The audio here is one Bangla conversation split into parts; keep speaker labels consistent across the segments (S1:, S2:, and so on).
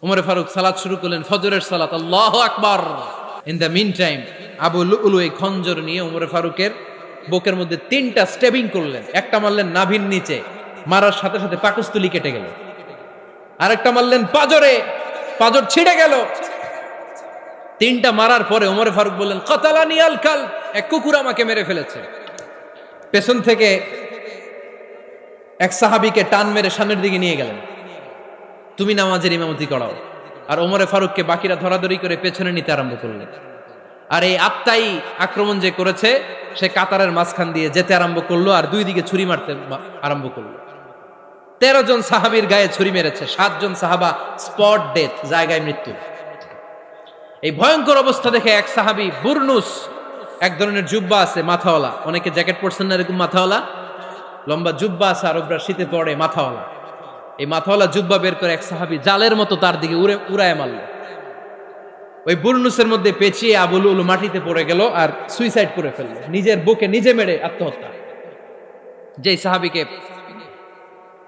S1: উমরে ফারুক সালাত শুরু করলেন, ফজরের সালাত, আল্লাহু আকবার। In the meantime Abu লুলু এই খঞ্জর নিয়ে উমরে ফারুকের বুকের মধ্যে 3টা স্টেবিং করলেন। একটা মারলেন নাভির নিচে, মারার সাথে সাথে পাকস্থলী কেটে গেল। আরেকটা মারলেন পাজরে, পাজর ছিঁড়ে গেল। 3টা মারার পরে উমরে ফারুক বললেন, কাতালানি আল কাল, এক কুকুর আমাকে মেরে ফেলেছে। পেছন থেকে এক সাহাবীকে টান মেরে সামনের দিকে নিয়ে গেলেন, তুমি নামাজের ইমামতি করাও। আর ওমরে ফারুককে বাকিরা ধরাধরি করে পেছনে নিতে আরম্ভ করলেন। আর এই আত্মাই আক্রমণ যে করেছে, সে কাতারের মাঝখান দিয়ে যেতে আরম্ভ করলো আর 2 দিকে ছুরি মারতে আরম্ভ করলো। 13 জন সাহাবীর গায়ে ছুরি মেরেছে, 7 জন সাহাবা স্পট ডেথ, জায়গায় মৃত্যু। এই ভয়ঙ্কর অবস্থা দেখে এক সাহাবী বুরনুস, এক ধরনের জুব্বা আছে মাথাওয়ালা, অনেকে জ্যাকেট পরছেন না এরকম মাথাওয়ালা, লম্বা জুব্বা আছে আর ওরা শীতে পড়ে মাথাওয়ালা, এই মাথাওয়ালা জুব্বা বের করে এক সাহাবী জালের মতো তার দিকে উড়ায় মারল। ওই বুরনুসের মধ্যে পেঁচিয়ে আবু লুলু মাটিতে পড়ে গেল আর সুইসাইড করে ফেলল, নিজের বুকে নিজে মেরে আত্মহত্যা। যেই সাহাবীকে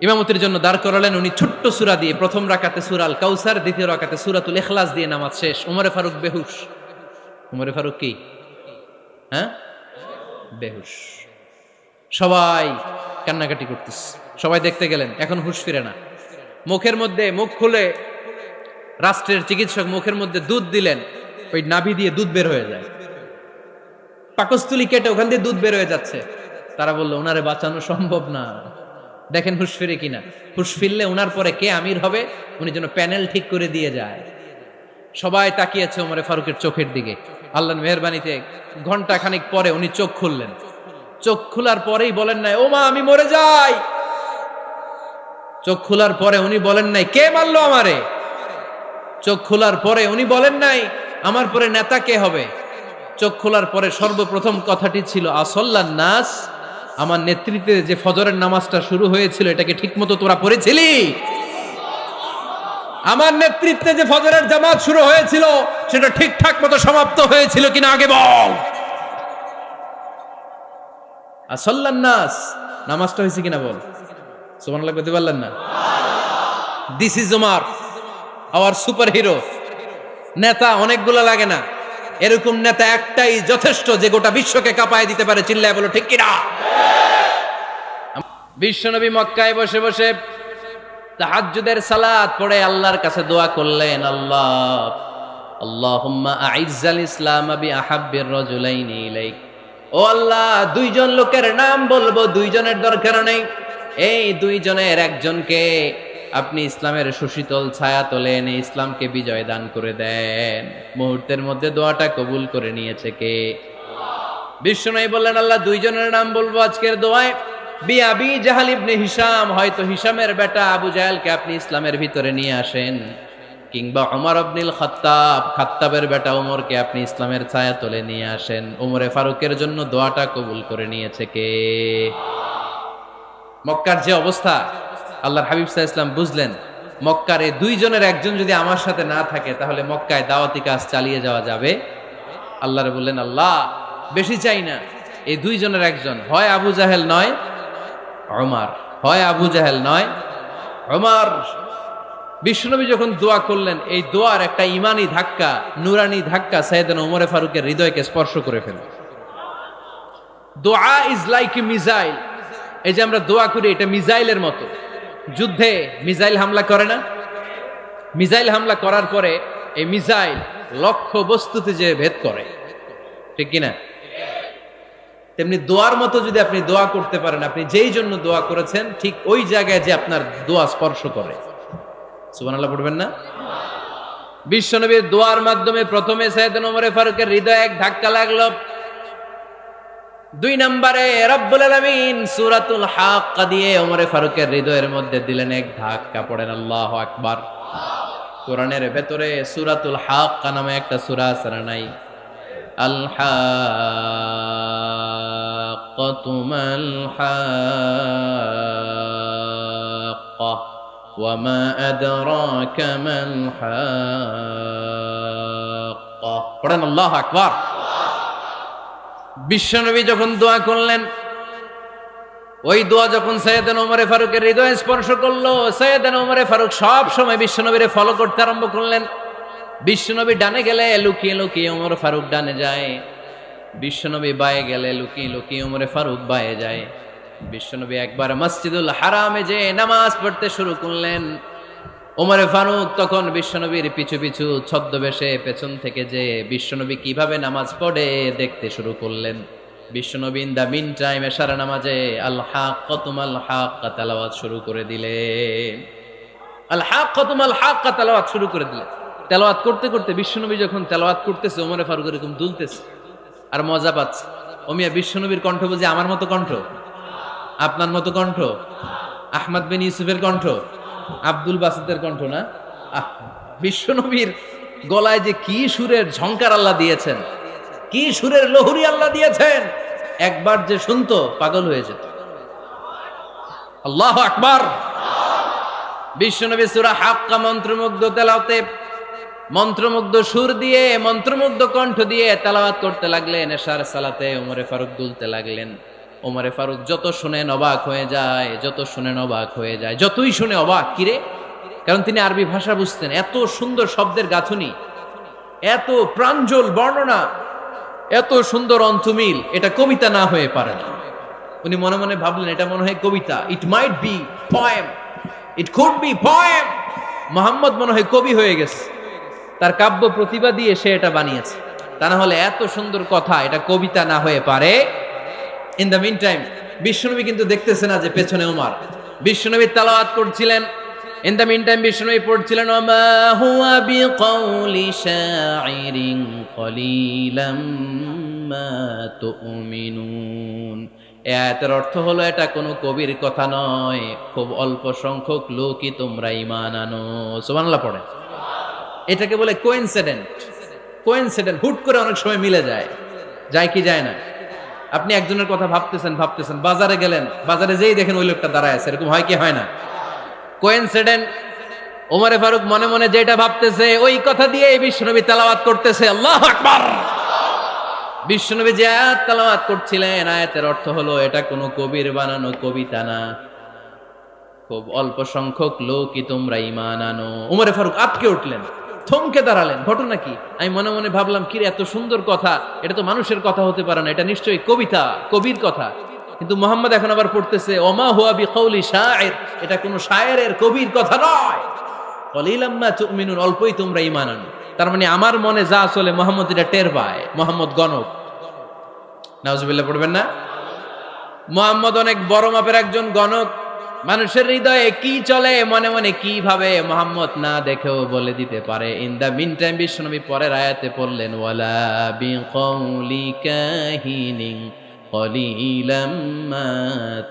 S1: ইমামতির জন্য দাঁড় করালেন, উনি ছোট্ট সূরা দিয়ে প্রথম রাকাতে সূরা আল কাউসার, দ্বিতীয় রাকাতে সূরাতুল ইখলাস দিয়ে নামাজ শেষ। উমরে ফারুক বেহুশ। উমরে ফারুক কি বেহুশ। সবাই কান্নাকাটি করতেছে, সবাই দেখতে গেলেন, এখন হুঁশ ফিরে না। মুখের মধ্যে, মুখ খুলে রাষ্ট্রের চিকিৎসক মুখের মধ্যে দুধ দিলেন, ওই নাভি দিয়ে দুধ বের হয়ে যায়, পাকস্থলী কেটে ওখান দিয়ে দুধ বের হয়ে যাচ্ছে। তারা বললো ওনারে বাঁচানো সম্ভব না, দেখেন হুঁশ ফিরে কিনা। হুঁশ ফিরলে ওনার পরে কে আমির হবে, উনি যেন প্যানেল ঠিক করে দিয়ে যায়। সবাই তাকিয়েছে ওমরে ফারুকের চোখের দিকে। আল্লাহর মেহেরবানিতে ঘন্টা খানিক পরে উনি চোখ খুললেন। চোখ খোলার পরেই বলেন নাই, ও মা আমি মরে যাই। চোখ খোলার পরে উনি বলেন নাই, কে মারলো আমারে। চোখ খোলার পরে উনি বলেন নাই, আমার পরে নেতা কে হবে। চোখ খোলার পরে সর্বপ্রথম কথাটি ছিল, আসল্লান নাস, আমার নেতৃত্বে যে ফজরের নামাজটা শুরু হয়েছিল এটাকে ঠিকমতো তোরা পড়েছিলি? আমার নেতৃত্বে যে ফজরের জামাত শুরু হয়েছিল সেটা ঠিকঠাক মতো সমাপ্ত হয়েছিল কিনা আগে বল। আসল্লান নাস, নামাজটা হয়েছে কিনা বল। সুবহানাল্লাহ বলতে পারলেন না? This is Umar, hour super hero. নেতা অনেকগুলো লাগে না, এরকম নেতা একটাই যথেষ্ট যে গোটা বিশ্বকে কাঁপায় দিতে পারে। চিল্লায় বলো ঠিক কিনা। বিশ্বনবী মক্কায় বসে বসে তাহাজ্জুদের সালাত পড়ে আল্লাহর কাছে দোয়া করলেন, আল্লাহুম্মা আইজ্জাল ইসলাম বিআহাব্বির রাজুলাইনি ইলাইক। ও আল্লাহ, 2 জন লোকের নাম বলবো, 2 জনের দরকার নেই, এই 2 জনের একজনকে আপনি ইসলামের সুশীতল ছায়া তলে এনে ইসলামকে বিজয় দান করে দেন। মুহূর্তের মধ্যে দোয়াটা কবুল করে নিয়েছে কে? বিশ্বনবী বললেন, আল্লাহ 2 জনের নাম বলবো আজকের দোয়ায়। আবি জাহাল ইবনে হিশাম, হয়তো হিশামের বেটা আবু জাহেলকে আপনি ইসলামের ভিতরে নিয়ে আসেন, কিংবা ওমর ইবনুল খাত্তাব, খাত্তাবের বেটা ওমরকে আপনি ইসলামের ছায়া তলে নিয়ে আসেন। ওমরে ফারুকের জন্য দোয়াটা কবুল করে নিয়েছে কে? মক্কার যে অবস্থা, আল্লাহর হাবিব সাল্লাল্লাহু আলাইহি ওয়াসাল্লাম বুঝলেন মক্কার এই 2 জনের একজন যদি আমার সাথে না থাকে তাহলে মক্কায় দাওয়াতি কাজ চালিয়ে যাওয়া যাবে। আল্লাহরে বললেন, আল্লাহ বেশি চাই না, এই 2 জনের একজন, হয় আবু জাহেল নয় ওমর, হয় আবু জাহেল নয় ওমর। বিশ্বনবী যখন দোয়া করলেন, এই দোয়ার একটা ইমানি ধাক্কা, নুরানি ধাক্কা সাইয়েদনা ওমরে ফারুকের হৃদয়কে স্পর্শ করে ফেলল। দোয়া ইজ লাইক এ মিসাইল। এই যে আমরা দোয়া করি, এটা মিসাইলের মতো। যুদ্ধে মিসাইল হামলা করে না? মিসাইল হামলা করার পরে এই মিসাইল লক্ষ্য বস্তুতে যে ভেদ করে, ঠিক কিনা? তেমনি দোয়ার মতো যদি আপনি দোয়া করতে পারেন, আপনি যেই জন্য দোয়া করেছেন ঠিক ওই জায়গায় যে আপনার দোয়া স্পর্শ করে। সুবহানাল্লাহ পড়বেন না? বিশ্বনবীর দোয়ার মাধ্যমে প্রথমে সাইয়েদনা ওমর ফারুকের হৃদয়ে এক ধাক্কা লাগলো। 2 নম্বরে রব্বুল আলামিন সূরাতুল হাক্কা দিয়ে ওমর ফারুকের হৃদয়ের মধ্যে দিলেন এক ধাক্কা। পড়েন আল্লাহু আকবার। কোরআনের ভেতরে সূরাতুল হাক্কা নামে একটা সূরা আছে না নাই? আল হাক্কাতু মাল হাক্কা ওয়া মা আদরাকা মাল হাক্কা। পড়েন আল্লাহু আকবার। বিশ্বনবী যখন দোয়া করলেন, ওই দোয়া যখন সৈয়দনা ওমরে ফারুকের হৃদয়ে স্পর্শ করলো, সৈয়দনা ওমরে ফারুক সব সময় বিশ্বনবীরে ফলো করতে আরম্ভ করলেন। বিশ্বনবী ডানে গেলে লুকিয়ে লুকিয়ে ওমর ফারুক ডানে যায়, বিশ্বনবী বায়ে গেলে লুকিয়ে লুকিয়ে ওমরে ফারুক বায়ে যায়। বিশ্বনবী একবার মসজিদুল হারামে যে নামাজ পড়তে শুরু করলেন, ওমরে ফারুক তখন বিশ্বনবীর পিছু পিছু ছদ্মবেশে পেছন থেকে যে বিশ্বনবী কিভাবে নামাজ পড়ে দেখতে শুরু করলেন। বিশ্বনবী ইন দা মিন টাইম এশার নামাজে আল হাক্কাতুমাল হাক্কা তেলাওয়াত শুরু করে দিলেন। আল হাক্কাতুমাল হাক্কা তেলাওয়াত শুরু করে দিলেন। তেলাওয়াত করতে করতে বিশ্বনবী যখন তেলাওয়াত করতেছে, ওমরে ফারুক এরকম দুলতেছে আর মজা পাচ্ছে। ওমিয়া বিশ্বনবীর কণ্ঠ বুঝি আমার মতো কণ্ঠ, আপনার মতো কণ্ঠ, আহমদ বিন ইউসুফের কণ্ঠ, আব্দুল বাসিতের কণ্ঠ না। বিশ্বনবীর গলায় যে কি সুরের ঝংকার আল্লাহ দিয়েছেন, কি সুরের লহরি আল্লাহ দিয়েছেন, একবার যে শুনতো পাগল হয়ে যেত। আল্লাহু আকবার। বিশ্বনবী সূরা হাক্কা মন্ত্রমুগ্ধ তেলাওয়াতে, মন্ত্রমুগ্ধ সুর দিয়ে, মন্ত্রমুগ্ধ কণ্ঠ দিয়ে তেলাওয়াত করতে লাগলেন। এশার সালাতে ওমরে ফারুক দুলতে লাগলেন। ওমরে ফারুক যত শুনেন অবাক হয়ে যায়, যত শুনেন অবাক হয়ে যায়, যতই শুনে অবাক। কিরে? কারণ তিনি আরবি ভাষা বুঝতেন। এত সুন্দর শব্দের গাঁথুনি, এত প্রাঞ্জল বর্ণনা, এত সুন্দর অন্তমিল, এটা কবিতা না হয়ে পারে না। উনি মনে মনে ভাবলেন এটা মনে হয় কবিতা। It might be poem, it could be poem. Muhammad মনে হয় কবি হয়ে গেছে, তার কাব্য প্রতিভা দিয়ে সে এটা বানিয়েছে। তা না হলে এত সুন্দর কথা, এটা কবিতা না হয়ে পারে। ইন দ্য মিন টাইম বিশ্বনবী কিন্তু দেখতেছে না যে পেছনে ওমর। বিশ্বনবী তেলাওয়াত করছিলেন, ইন দ্য মিন টাইম বিশ্বনবী পড়ছিলেন ওমা হুয়া বিকাউলি শাইরিন কলিলাম মা তুমিনুন। এই আয়াতের অর্থ হলো এটা কোনো কবির কথা নয়, খুব অল্প সংখ্যক লোকই তোমরা ঈমান আনো। সুবহানাল্লাহ পড়ে। এটাকে বলে কোইন্সিডেন্ট। কোইন্সিডেন্ট হুট করে অনেক সময় মিলে যায়, যায় কি যায় না। আপনি একজনের কথা ভাবতেছেন ভাবতেছেন, বাজারে গেলেন, বাজারে যেই দেখেন ওই লোকটা দাঁড়ায় আছে, এরকম হয় কি হয় না? কোইন্সিডেন্ট। ওমরে ফারুক মনে মনে যেটা ভাবতেছে ওই কথা দিয়ে বিশ্বনবী তেলাওয়াত করতেছে। আল্লাহু আকবার। বিশ্বনবী যে আয়াত তেলাওয়াত করছিলেন, আয়াতের অর্থ হলো এটা কোনো কবির বানানো কবিতা না, খুব অল্প সংখ্যক লোকই তোমরা ঈমান আনো। ওমরে ফারুক আটকে উঠলেন, থমকে দাঁড়ালেন। ঘটনা কি? আমি মনে মনে ভাবলাম, কি রে এত সুন্দর কথা, এটা তো মানুষের কথা হতে পারে না, এটা নিশ্চয়ই কবিতা, কবির কথা। কিন্তু মুহাম্মদ এখন আবার পড়তেছে ওমা হুয়া বিকাউলি শাইর, এটা কোনো শায়েরের, কবির কথা নয়। কলিলাম মা তুমিনুন, অল্পই তোমরা ঈমান আনো। তার মানে আমার মনে যা চলে মুহাম্মদ এটা টের পায়। মুহাম্মদ গণক। নাউজুবিল্লাহ পড়বেন না? মুহাম্মদ অনেক বড় মাপের একজন গণক। মানুষের হৃদয়ে কি চলে, মনে মনে কি ভাবে, মুহাম্মদ না দেখেও বলে দিতে পারে। ইন দা মিন টাইম বিশ্বনবী পরের আয়াতে পড়লেন ওয়ালা বিকাউলি কাহিনিন কলিলাম মা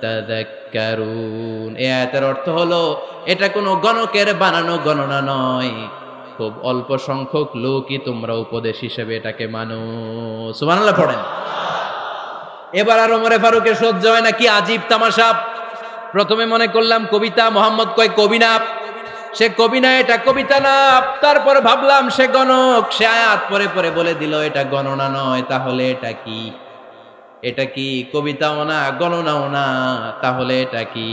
S1: তাযাক্কারুন। এই আয়াতের অর্থ হলো এটা কোনো গণকের বানানো গণনা নয়, খুব অল্প সংখ্যক লোকই তোমরা উপদেশ হিসেবে এটাকে মানো। সুবহানাল্লাহ পড়েন। এবার আর ওমরে ফারুকের সহ্য হয় না, কি আজীব তামাশা। প্রথমে মনে করলাম কবিতা, মোহাম্মদ কয় কবি না, সে কবি না, এটা কবিতা না। তারপর ভাবলাম সে গণক, সে আয়াত পরে পরে বলে দিল এটা গণনা নয়, তাহলে এটা কি? এটা কি কবিতাও না, গণনাও না, তাহলে এটা কি?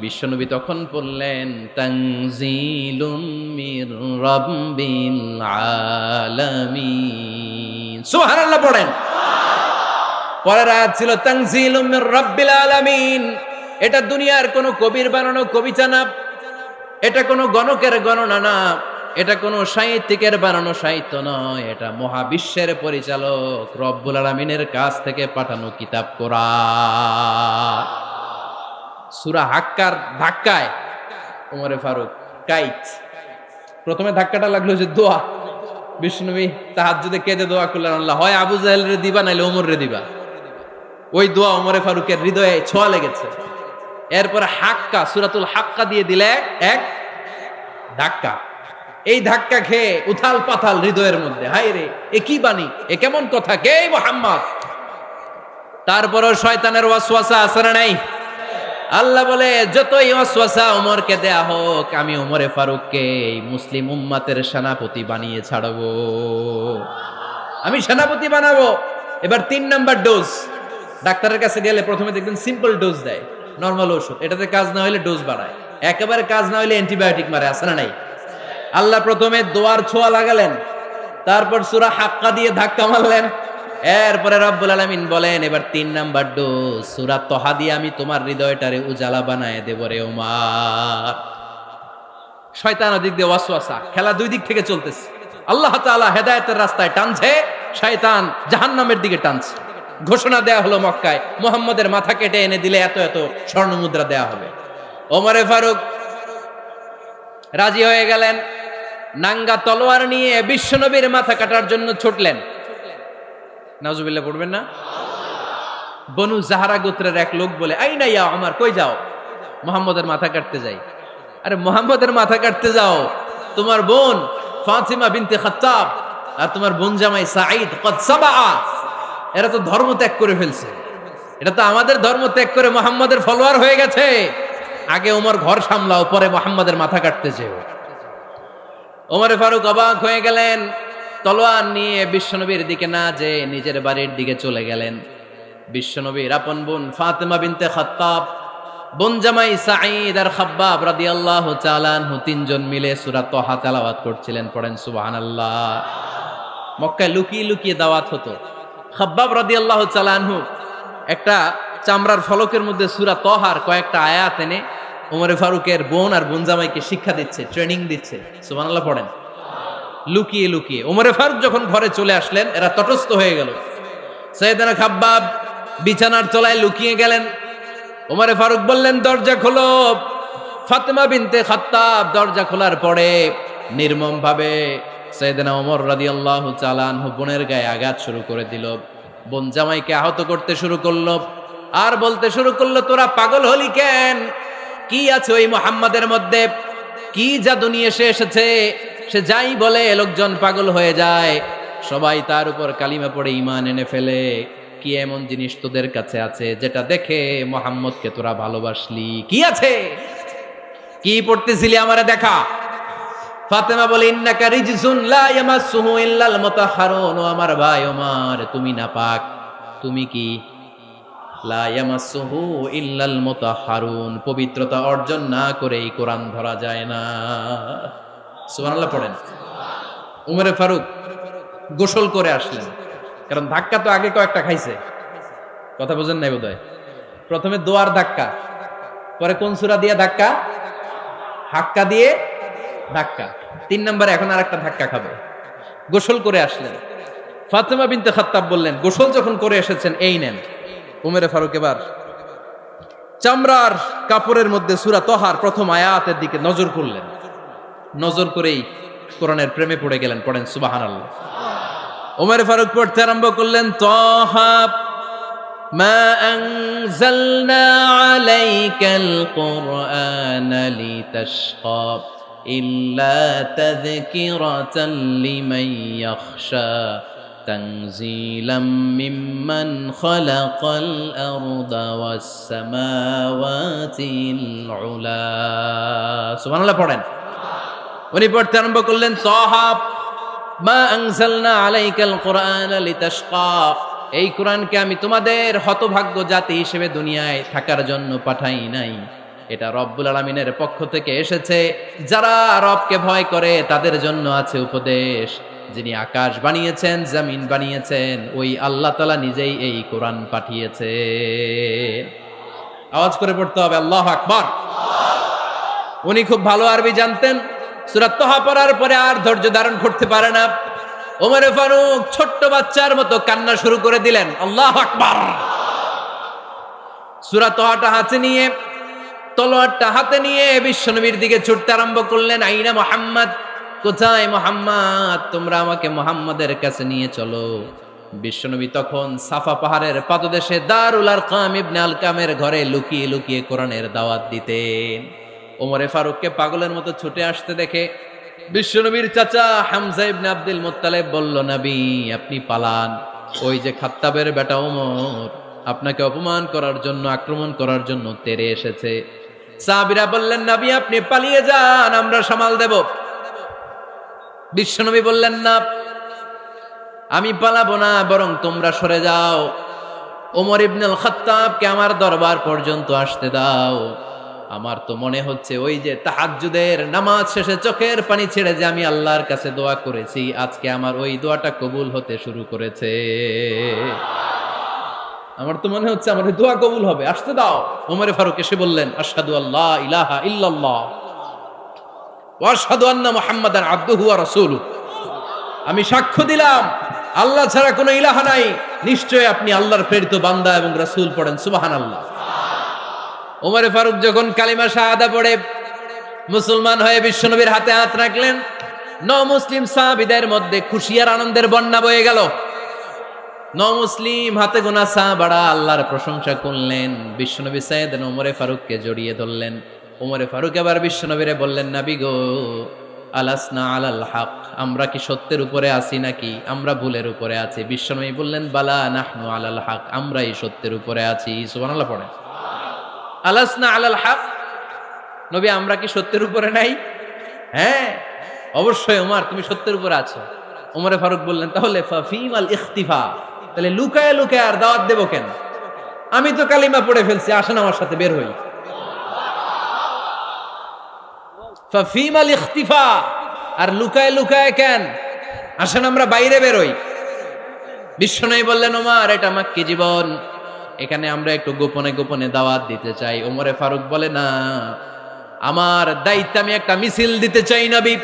S1: বিশ্বনবী তখন বললেন তানজিলুম মির রাব্বিল আলামিন। সুবহানাল্লাহ পড়েন। পরের আয়াত ছিল তানজিলুম মির রাব্বিল আলামিন। এটা দুনিয়ার কোনো কবির বানানো কবিতা না, এটা কোনো গণকের গণনা না, এটা কোনো সাহিত্যিকের বানানো সাহিত্য নয়, এটা মহাবিশ্বের পরিচালক রব্বুল আলামিনের কাছ থেকে পাঠানো কিতাব কোরআন। সূরা হাক্কার ধাক্কায় ওমরে ফারুক কাইত। প্রথমে ধাক্কাটা লাগলো যে দোয়া। বিশ্বনবী তাহাজ্জুদে কেঁদে দোয়া করলেন, আল্লাহ হয় আবু জাহেল রে দিবা, নাইলে ওমর রে দিবা। ওই দোয়া ওমরে ফারুকের হৃদয়ে ছোঁয়া লেগেছে। এরপরে হাক্কা, সূরাতুল হাক্কা দিয়ে দিলে এক ধাক্কা। এই ধাক্কা খেয়ে উথাল পাথাল হৃদয়ের মধ্যে, হায় রে এ কি বাণী, এ কেমন কথা, কে মুহাম্মদ? তারপরও শয়তানের ওয়াসওয়াসা আছে না নাই? আল্লাহ বলে যতই ওয়াসওয়াসা ওমরকে দেয়া হোক, আমি ওমরে ফারুককে এই মুসলিম উম্মাতের সেনাপতি বানিয়ে ছাড়বো, আমি সেনাপতি বানাবো। এবার 3 নাম্বার ডোজ। ডাক্তারের কাছে গেলে প্রথমে দেখবেন সিম্পল ডোজ দেয়, নরমাল ওষুধ, এটাতে কাজ না হইলে ডোজ বাড়ায়, একেবারে কাজ না হইলে অ্যান্টিবায়োটিক মারে, আছে না নাই? আল্লাহ প্রথমে দোয়ার ছোঁয়া লাগালেন, তারপর সূরা হাক্কা দিয়ে ধাক্কা মারলেন, এরপরে রব্বুল আলামিন বলেন এবার ৩ নাম্বার ডোজ সূরা তহা দিয়ে আমি তোমার হৃদয়টারে উজালা বানায় দেব রে ওমর। শয়তান ওদিক দিয়ে ওয়াসওয়াসা, খেলা দুই দিক থেকে চলতেছে। আল্লাহ তাআলা হেদায়েতের রাস্তায় টানছে, শয়তান জাহান্নামের দিকে টানছে। ঘোষণা দেয়া হলো মক্কায়, মুহাম্মদের মাথা কেটে এনে দিলে এত এত স্বর্ণ মুদ্রা দেয়া হবে। ওমরে ফারুক রাজি হয়ে গেলেন, নাঙ্গা তলোয়ার নিয়ে বিশ্বনবীর মাথা কাটার জন্য ছুটলেন। নাউজুবিল্লাহ পড়বেন না? বনু জাহরা গোত্রের এক লোক বলে, আইনা ইয়া ওমর, কই যাও? মুহাম্মদের মাথা কাটতে যাই। আরে মুহাম্মদের মাথা কাটতে যাও? তোমার বোন ফাতিমা বিনতে খাত্তাব আর তোমার বোন জামাই সাঈদ কদ সাবা, এরা তো ধর্ম ত্যাগ করে ফেলছে, এটা তো আমাদের ধর্ম ত্যাগ করে মুহাম্মদের ফলোয়ার হয়ে গেছে। আগে ওমর ঘর সামলাও, পরে মুহাম্মদের মাথা কাটতে যেও। ওমরে ফারুক অবাক হয়ে গেলেন, তলোয়ার নিয়ে বিশ্বনবীর দিকে না যে নিজের বাড়ির দিকে চলে গেলেন। বিশ্বনবীর আপন বোন ফাতিমা বিনতে খাত্তাব, বোন জামাই সাঈদ আর খাব্বাব রাদিয়াল্লাহু তাআলা আনহু তিনজন মিলে সূরা তহা তেলাওয়াত করছিলেন। পড়েন সুবহানাল্লাহ। মক্কায় লুকিয়ে লুকিয়ে দাওয়াত হতো। খাব্বাব রাদিয়াল্লাহু তাআলা আনহু একটা চামড়ার ফলকের মধ্যে সূরা তহার কয়েকটা আয়াত এনে ওমরে ফারুকের বোন আর বোন জামাইকে শিক্ষা দিচ্ছে, ট্রেনিং দিচ্ছে। সুবহানাল্লাহ পড়েন। লুকিয়ে লুকিয়ে ওমরে ফারুক যখন ঘরে চলে আসলেন, এরা তটস্থ হয়ে গেল। সাইয়েদনা খাব্বাব বিছানার তলায় লুকিয়ে গেলেন। ওমরে ফারুক বললেন, দরজা খোলো। ফাতিমা বিনতে খাত্তাব দরজা খোলার পরে নির্মম ভাবে সাইয়েদনা ওমর রাদিয়াল্লাহু তাআলা আনহু বোনের গায়ে আঘাত শুরু করে দিল। বোন জামাইকে আহত করতে শুরু করলো আর বলতে শুরু করলো, তোরা পাগল হলি কেন? কি আছে ওই মুহাম্মাদের মধ্যে? কি জাদু নিয়ে সে এসেছে? সে যাই বলে লোকজন পাগল হয়ে যায়, সবাই তার উপর কালিমা পড়ে ঈমান এনে ফেলে। কি এমন জিনিস তোদের কাছে আছে যেটা দেখে মুহাম্মদকে তোরা ভালোবাসলি? কি আছে? কি পড়তেছিলি আমারে দেখা। ফাতেমা বলে, ইন্নাকা রিজসুন লা ইয়ামাসসুহু ইল্লাল মুতাহহারুন। ও আমার ভাই ওমর, তুমি নাপাক। তুমি কি? লা ইয়ামাসসুহু ইল্লাল মুতাহহারুন, পবিত্রতা অর্জন না করে এই কোরআন ধরা যায় না। সুবহানাল্লাহ পড়েন। উমরে ফারুক গোসল করে আসলেন, কারণ ধাক্কা তো আগে কয়েকটা খাইছে। কথা বুঝেন নাই বোধহয়? প্রথমে দোয়ার ধাক্কা, পরে কোন সূরা দিয়ে ধাক্কা? হাক্কা দিয়ে ধাক্কা। ৩ নম্বরে এখন আর একটা ধাক্কা খাবে। গোসল করে আসলেন। ফাতিমা বিনতে খাত্তাব বললেন, গোসল যখন করে এসেছেন, এই নেন। উমরে ফারুক এবার চামড়ার কাপড়ের মধ্যে সূরা তহার প্রথম আয়াতের দিকে নজর করলেন। নজর করেই কোরআনের প্রেমে পড়ে গেলেন। পড়েন সুবহানাল্লাহ। উমরে ফারুক পড়তে আরম্ভ করলেন, তহা মা আনজালনা আলাইকাল কুরআনা লিতাশকা ইল্লা তাযকিরাতাল লিমান ইয়াখশা তানজিলাম মিম্মান খালাকাল আরদা ওয়াস সামাওয়াতিল উলা। সুবহানাল্লাহ পড়েন। উনি পড়তে আরম্ভ করলেন, তহা মা আনজালনা আলাইকাল কুরআনা লিতাশকা, এই কোরআনকে আমি তোমাদের হতভাগ্য জাতি হিসেবে দুনিয়ায় থাকার জন্য পাঠাই নাই। এটা রব্বুল আলামিনের পক্ষ থেকে এসেছে। যারা রবকে ভয় করে তাদের জন্য আছে উপদেশ। যিনি আকাশ বানিয়েছেন, জমিন বানিয়েছেন, ওই আল্লাহ তাআলা নিজেই এই কোরআন পাঠিয়েছে। আওয়াজ করে পড়তে হবে, আল্লাহু আকবার। উনি খুব ভালো আরবি জানতেন। সূরা তহা পড়ার পরে আর ধৈর্য ধারণ করতে পারে না। ওমরে ফারুক ছোট্ট বাচ্চার মতো কান্না শুরু করে দিলেন। আল্লাহু আকবার। সূরা তহাটা হাতে নিয়ে, তলোয়ারটা হাতে নিয়ে বিশ্বনবীর দিকে ছুটতে আরম্ভ করলেন। আইনা মুহাম্মদ, কোথায় মুহাম্মদ? তোমরা আমাকে মুহাম্মদের কাছে নিয়ে চলো। বিশ্বনবী তখন সাফা পাহাড়ের পাদদেশে দারুল আরকাম ইবনে আলকামের ঘরে লুকিয়ে লুকিয়ে কোরআনের দাওয়াত দিতেন। ওমরে ফারুককে পাগলের মতো ছুটে আসতে দেখে বিশ্বনবীর চাচা হামজা ইবনে আব্দুল মুত্তালিব বলল, নবী আপনি পালান। ওই যে খাত্তাবের বেটা ওমর আপনাকে অপমান করার জন্য, আক্রমণ করার জন্য তেরে এসেছে। সাহাবীরা বললেন, নবী আপনি পালিয়ে যান, আমরা সামাল দেব। বিশ্বনবী বললেন, না আমি পালাবো না, বরং তোমরা সরে যাও। ওমর ইবনুল খাত্তাবকে আমার দরবার পর্যন্ত আসতে দাও। আমার তো মনে হচ্ছে ওই যে তাহাজ্জুদের নামাজ শেষে চোখের পানি ছেড়ে যে আমি আল্লাহর কাছে দোয়া করেছি, আজকে আমার ওই দোয়াটা কবুল হতে শুরু করেছে। আমার তো মনে হচ্ছে আমার ওই দোয়া কবুল হবে, আসতে দাও। ওমরে ফারুক এসে বললেন, আশহাদু আল্লা ইলাহা ইল্লাল্লাহ ওয়া আশহাদু আন্না মুহাম্মাদান আবদুহু ওয়া রাসূলুহু। আমি সাক্ষ্য দিলাম আল্লাহ ছাড়া কোনো ইলাহা নাই, নিশ্চয় আপনি আল্লাহর প্রেরিত বান্দা এবং রাসূল। পড়েন সুবহানাল্লাহ। ওমরে ফারুক যখন কালিমা শাহাদা পড়ে মুসলমান হয়ে বিশ্বনবীর হাতে হাত রাখলেন, মুসলিম সাহাবীদের মধ্যে খুশি আর আনন্দের বন্যা বয়ে গেল। মুসলিম হাতে গোনা সাহাবারা আল্লাহর প্রশংসা করলেন। বিশ্বনবী সাইয়েদনা ওমরে ফারুককে জড়িয়ে ধরলেন। ওমরে ফারুক এবার বিশ্বনবীরে বললেন, নবী গো, আলাসনা আলাল হক, আমরা কি সত্যের উপরে আছি নাকি আমরা ভুলের উপরে আছি? বিশ্বনবী বললেন, বালা নাহনু আলাল হক, আমরাই সত্যের উপরে আছি। সুবহানাল্লাহ পড়েন। আলাসনা আলাল হক, নবী আমরা কি সত্যের উপরে নাই? হ্যাঁ অবশ্যই ওমর, তুমি সত্যের উপরে আছো। ওমরে ফারুক বললেন, তাহলে ফাফিমাল ইখতিফা, তাহলে লুকায় লুকায় আর দাওয়াত দেব কেন? আমি তো কালিমা পড়ে ফেলছি, আসেন আমার সাথে বের হই। ফাফিমাল ইখতিফা, আর লুকায় লুকায় কেন? আসেন আমরা বাইরে বের হই। বিশ্বনবী বললেন, ওমর এটা মাক্কি জীবন, এখানে আমরা একটু গোপনে গোপনে দাওয়াত দিতে চাই। ওমরে ফারুক বলে, না, আমার দায়িত্ব, আমি একটা মিছিল দিতে চাই নবী।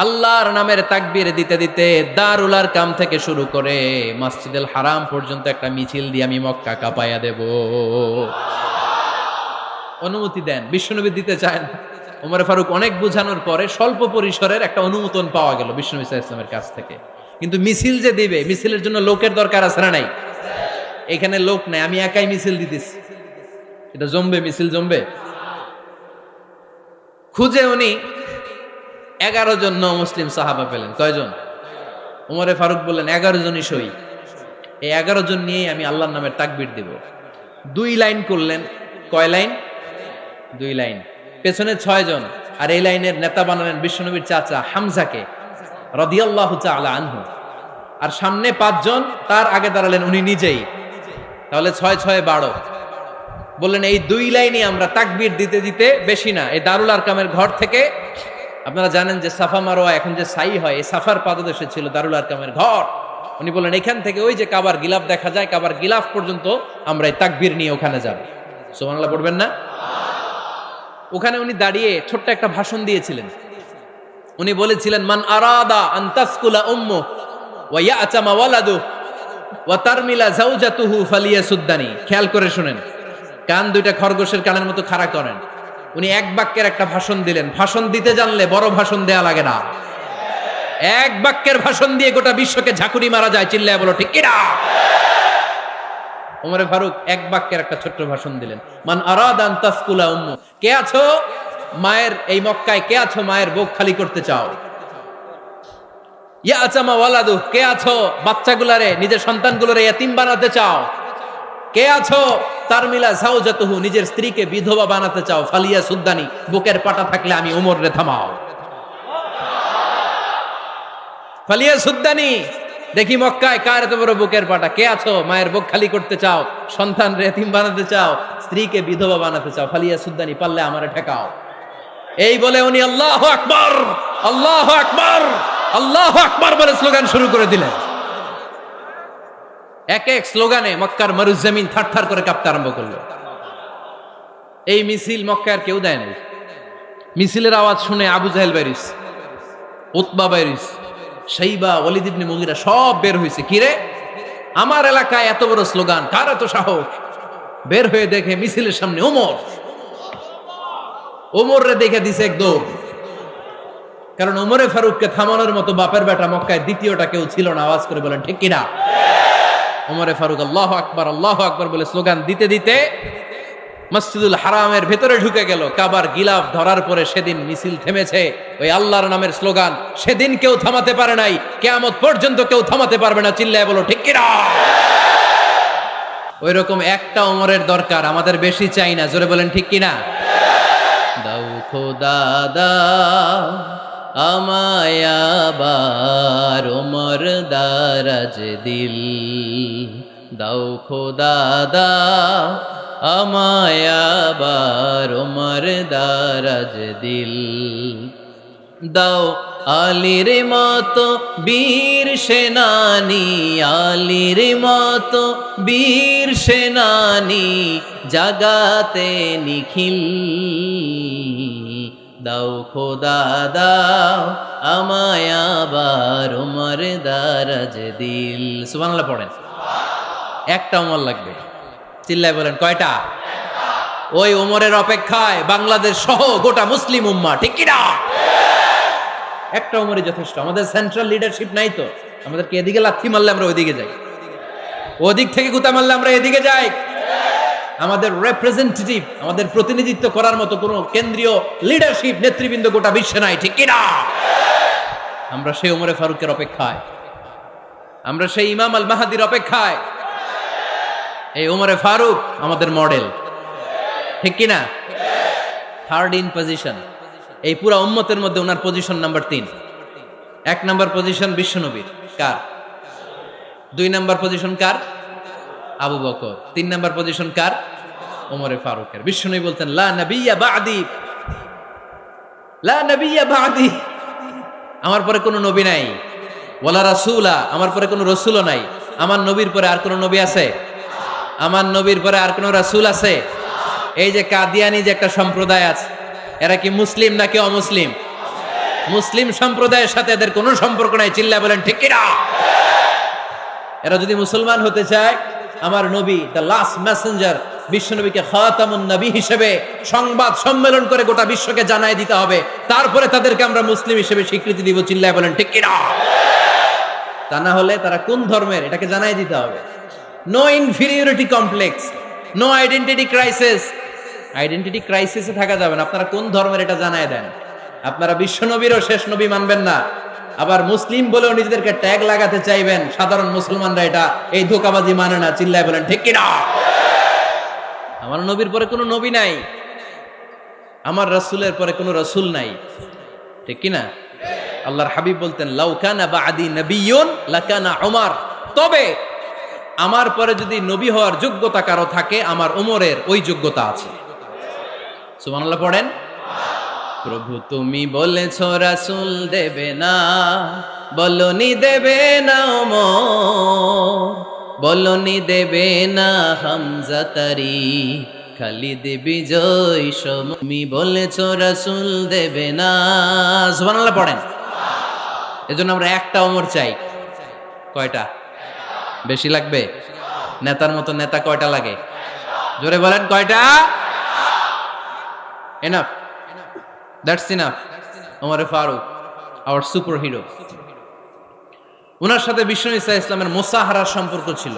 S1: আল্লাহর নামের তাকবীর দিতে দিতে দারুল আরকাম থেকে শুরু করে মসজিদুল হারাম পর্যন্ত একটা মিছিল দিয়ে আমি মক্কা কাঁপায়া দেব। অনুমতি দেন। বিশ্বনবী দিতে চান। ওমর ফারুক অনেক বোঝানোর পরে স্বল্প পরিসরের একটা অনুমোদন পাওয়া গেল বিশ্বনবী সাল্লাল্লাহু আলাইহি ওয়াসাল্লামের কাছ থেকে। কিন্তু মিছিল যে দিবে, মিছিলের জন্য লোকের দরকার আছে না নাই? এখানে লোক নাই, আমি একাই মিছিল দিতেছি। এটা জমবে, মিছিল জমবে। খুঁজে উনি 11 জন মুসলিম সাহাবা পেলেন। কয়জন? ওমরে ফারুক বললেন, 11 জনই সই। এই 11 জন নিয়েই আমি আল্লাহর নামের তাকবীর দিব। 2 লাইন করলেন। কয় লাইন? 2 লাইন। পেছনে 6 জন, আর এই লাইনের নেতা বানালেন বিশ্বনবীর চাচা হামজাকে রাদিয়াল্লাহু তাআলা আনহু। আর সামনে 5 জন, তার আগে দাঁড়ালেন উনি নিজেই। তাহলে 6 6 12। বললেন এই 2 লাইনই আমরা তাকবীর দিতে দিতে, বেশি না, এই দারুল আরকামের ঘর থেকে, আপনারা জানেন যে সাফা মারোয়া এখন যে সাই হয়, এই সাফার পাদদেশে ছিল দারুল আরকামের ঘর। উনি বললেন এখান থেকে ওই যে কাবার গিলাফ দেখা যায়, কাবার গিলাফ পর্যন্ত আমরা এই তাকবীর নিয়ে ওখানে যাব। সুবহানাল্লাহ পড়বেন না? ওখানে উনি দাঁড়িয়ে ছোট্ট একটা ভাষণ দিয়েছিলেন। উনি বলেছিলেন, মান আরাদা আন তাসকুলা উম্মু ওয়া ইয়াতামা ওয়ালাদু ওয়া তারমিলা যাওজাতুহু ফালিয়াসুদ্দানি। খেয়াল করে শুনেন, কান দুইটা খরগোশের কানের মতো খাড়া করেন। উনি এক বাক্যের একটা ভাষণ দিলেন। ভাষণ দিতে জানলে বড় ভাষণ দেয়া লাগে না। এক বাক্যের ভাষণ দিয়ে গোটা বিশ্বকে ঝাঁকুনি মারা যায়। চিল্লায় বলো ঠিক কিনা? ওমরে ফারুক এক বাক্যের একটা ছোট্ট ভাষণ দিলেন। মান আরাদা আন তাসকুলা উম্মু, কে আছো মায়ের এই মক্কায়, কে আছো মায়ের বুক খালি করতে চাও? ইয়াতামা ওয়ালাদু, কে আছো বাচ্চাগুলারে, নিজের সন্তানগুলোরে ইয়াতিম বানাতে চাও? কে আছো তারমিলা যাওজাতুহু, নিজের স্ত্রীকে বিধবা বানাতে চাও? ফালিয়া সুদ্দানি, বুকের পাটা থাকলে আমি ওমর রে থামাও। ফালিয়া সুদ্দানি, দেখি মক্কায় কার এত বড় বুকের পাটা। কে আছো মায়ের বুক খালি করতে চাও, সন্তান রে এতিম বানাতে চাও, স্ত্রীকে বিধবা বানাতে চাও? ফালিয়া সুদ্দানি, পারলে আমারে ঠেকাও। এই বলে উনি আল্লাহু আকবার, আল্লাহু আকবার, আল্লাহু আকবার বলে স্লোগান শুরু করে দিলেন। এক এক স্লোগানে মক্কার মরুজমিন থারথার করে কাঁপতে আরম্ভ করলো। এই মিছিল মক্কার কেউ দেয় নাই। মিছিলের আওয়াজ শুনে আবু জাহেল বাইরিস, উতবা বাইরিস, শাইবা, ওয়ালিদ ইবনে মুগিরা সব বের হয়েছে। কিরে, আমার এলাকায় এত বড় স্লোগান, কার এত সাহস? বের হয়ে দেখে মিছিলের সামনে ওমর। ওমর রে দেখে দিছে একদম। কারণ ওমরে ফারুককে থামানোর মতো বাপের বেটা মক্কায় দ্বিতীয়টা কেউ ছিল না। আওয়াজ করে বলেন ঠিক কিনা? ওমরে ফারুক আল্লাহু আকবার, আল্লাহু আকবার বলে স্লোগান দিতে দিতে মসজিদুল হারামের ভেতরে ঢুকে গেল। কাবার গিলাফ ধরার পরে সেদিন মিছিল থেমেছে। ওই আল্লাহর নামের স্লোগান সেদিন কেউ থামাতে পারে নাই, কিয়ামত পর্যন্ত কেউ থামাতে পারবে না। চিল্লায় বলো ঠিক কিনা? ওই রকম একটা ওমরের দরকার, আমাদের বেশি চাই না। জোরে বলেন ঠিক কিনা? দাও খোদা দাও আমায় আবার ওমর দারাজ দিল, দাও খোদা দাও আমায় আবার ওমর দারাজ দিল, দাও আলীর মতো বীর সেনানি, আলীর মতো বীর সেনানি জাগাতে নিখিল, দাও খোদা দাও আমায় আবার ওমর দারাজ দিল। সুবহানাল্লাহ পড়েন। একটা ওমর লাগবে, চিল্লায় বলেন কয়টা? ওই ওমরের অপেক্ষায় বাংলাদেশ সহ গোটা মুসলিম উম্মাহ, ঠিক কি না? একটা ওমরই যথেষ্ট। আমাদের সেন্ট্রাল লিডারশিপ নাই তো, আমাদেরকে এদিকে লাথি মারলে আমরা ওইদিকে যাই, ওদিক থেকে গুতা মারলে আমরা এদিকে যাই। আমাদের রিপ্রেজেন্টেটিভ, আমাদের প্রতিনিধিত্ব করার মতো কোনো কেন্দ্রীয় লিডারশিপ নেতৃবৃন্দ গোটা বিশ্বে নাই, ঠিক কি না? আমরা সেই ওমরে ফারুকের অপেক্ষায়, আমরা সেই ইমাম আল মাহাদির অপেক্ষায়। এই ওমরে ফারুক আমাদের মডেল, ঠিক কি না? থার্ড ইন পজিশন এই পুরা উম্মতের মধ্যে ওনার পজিশন নাম্বার 3। 1 নাম্বার পজিশন বিশ্বনবীর, কার? 2 নাম্বার পজিশন কার? আবু বকর। 3 নাম্বার পজিশন কার? ওমরে ফারুকের। বিশ্বনবী বলতেন লা নবিয়্যা বা'দি, লা নবিয়্যা বা'দি, আমার পরে কোনো নবী নাই। ওয়ালা রাসূলা, আমার পরে কোনো রাসূলও নাই। আমার নবীর পরে আর কোনো নবী আছে? আমার নবীর পরে আর কোনো রাসূল আছে? এই যে কাদিয়ানি যে একটা সম্প্রদায় আছে, এরা কি মুসলিম নাকি অমুসলিম? মুসলিম সম্প্রদায়ের সাথে এদের কোনো সম্পর্ক নাই, চিল্লায় বলেন ঠিক কি না? এরা যদি মুসলমান হতে চায়, আমার নবী দ্য লাস্ট মেসেঞ্জার বিশ্বনবীকে খাতামুন নবী হিসেবে সংবাদ সম্মেলন করে গোটা বিশ্বকে জানায় দিতে হবে, তারপরে তাদেরকে আমরা মুসলিম হিসেবে স্বীকৃতি দিব, চিল্লায় বলেন ঠিক কি না? তা না হলে তারা কোন ধর্মের এটাকে জানায় দিতে হবে। No inferiority complex, no identity crisis. Identity ক্রাইসিসে থাকা যাবে না। আপনারা কোন ধর্মের এটা জানায় দেন। আপনারা বিশ্বনবীরও শেষ নবী মানবেন না, আবার মুসলিম বলেও নিজেদেরকে ট্যাগ লাগাতে চাইবেন। সাধারণ মুসলমানরা এটা এই ধোঁকাবাজি মানে না, চিল্লায় বলেন ঠিক কি না? আমার নবীর পরে কোনো নবী নাই, আমার রাসূলের পরে কোনো রাসূল নাই, ঠিক কি না? আল্লাহর হাবিব বলতেন লাউ কানা বা'দি নাবিয়্যুন লাকানা উমর, তবে আমার পরে যদি নবী হওয়ার যোগ্যতা কারো থাকে, আমার ওমরের ওই যোগ্যতা আছে। সুবহানাল্লাহ পড়েন। প্রভু তুমি বলেছ রাসূল দেবে না, বলনি দেবে না ওমর, বলনি দেবে না হামজা তারি, খালিদ বিজয় সম, তুমি বলেছ রাসূল দেবে না। সুবহানাল্লাহ পড়েন। এজন্য আমরা একটা ওমর চাই। কয়টা? বেশি লাগবে? নেতার মতো নেতা কয়টা লাগে? জোরে বলেন কয়টা? Enough, that's enough. ওমরে ফারুক আওয়ার সুপার হিরো। ওনার সাথে বিশ্বনবী সাল্লাল্লাহু আলাইহি ওয়াসাল্লামের মুসাহারার সম্পর্ক ছিল।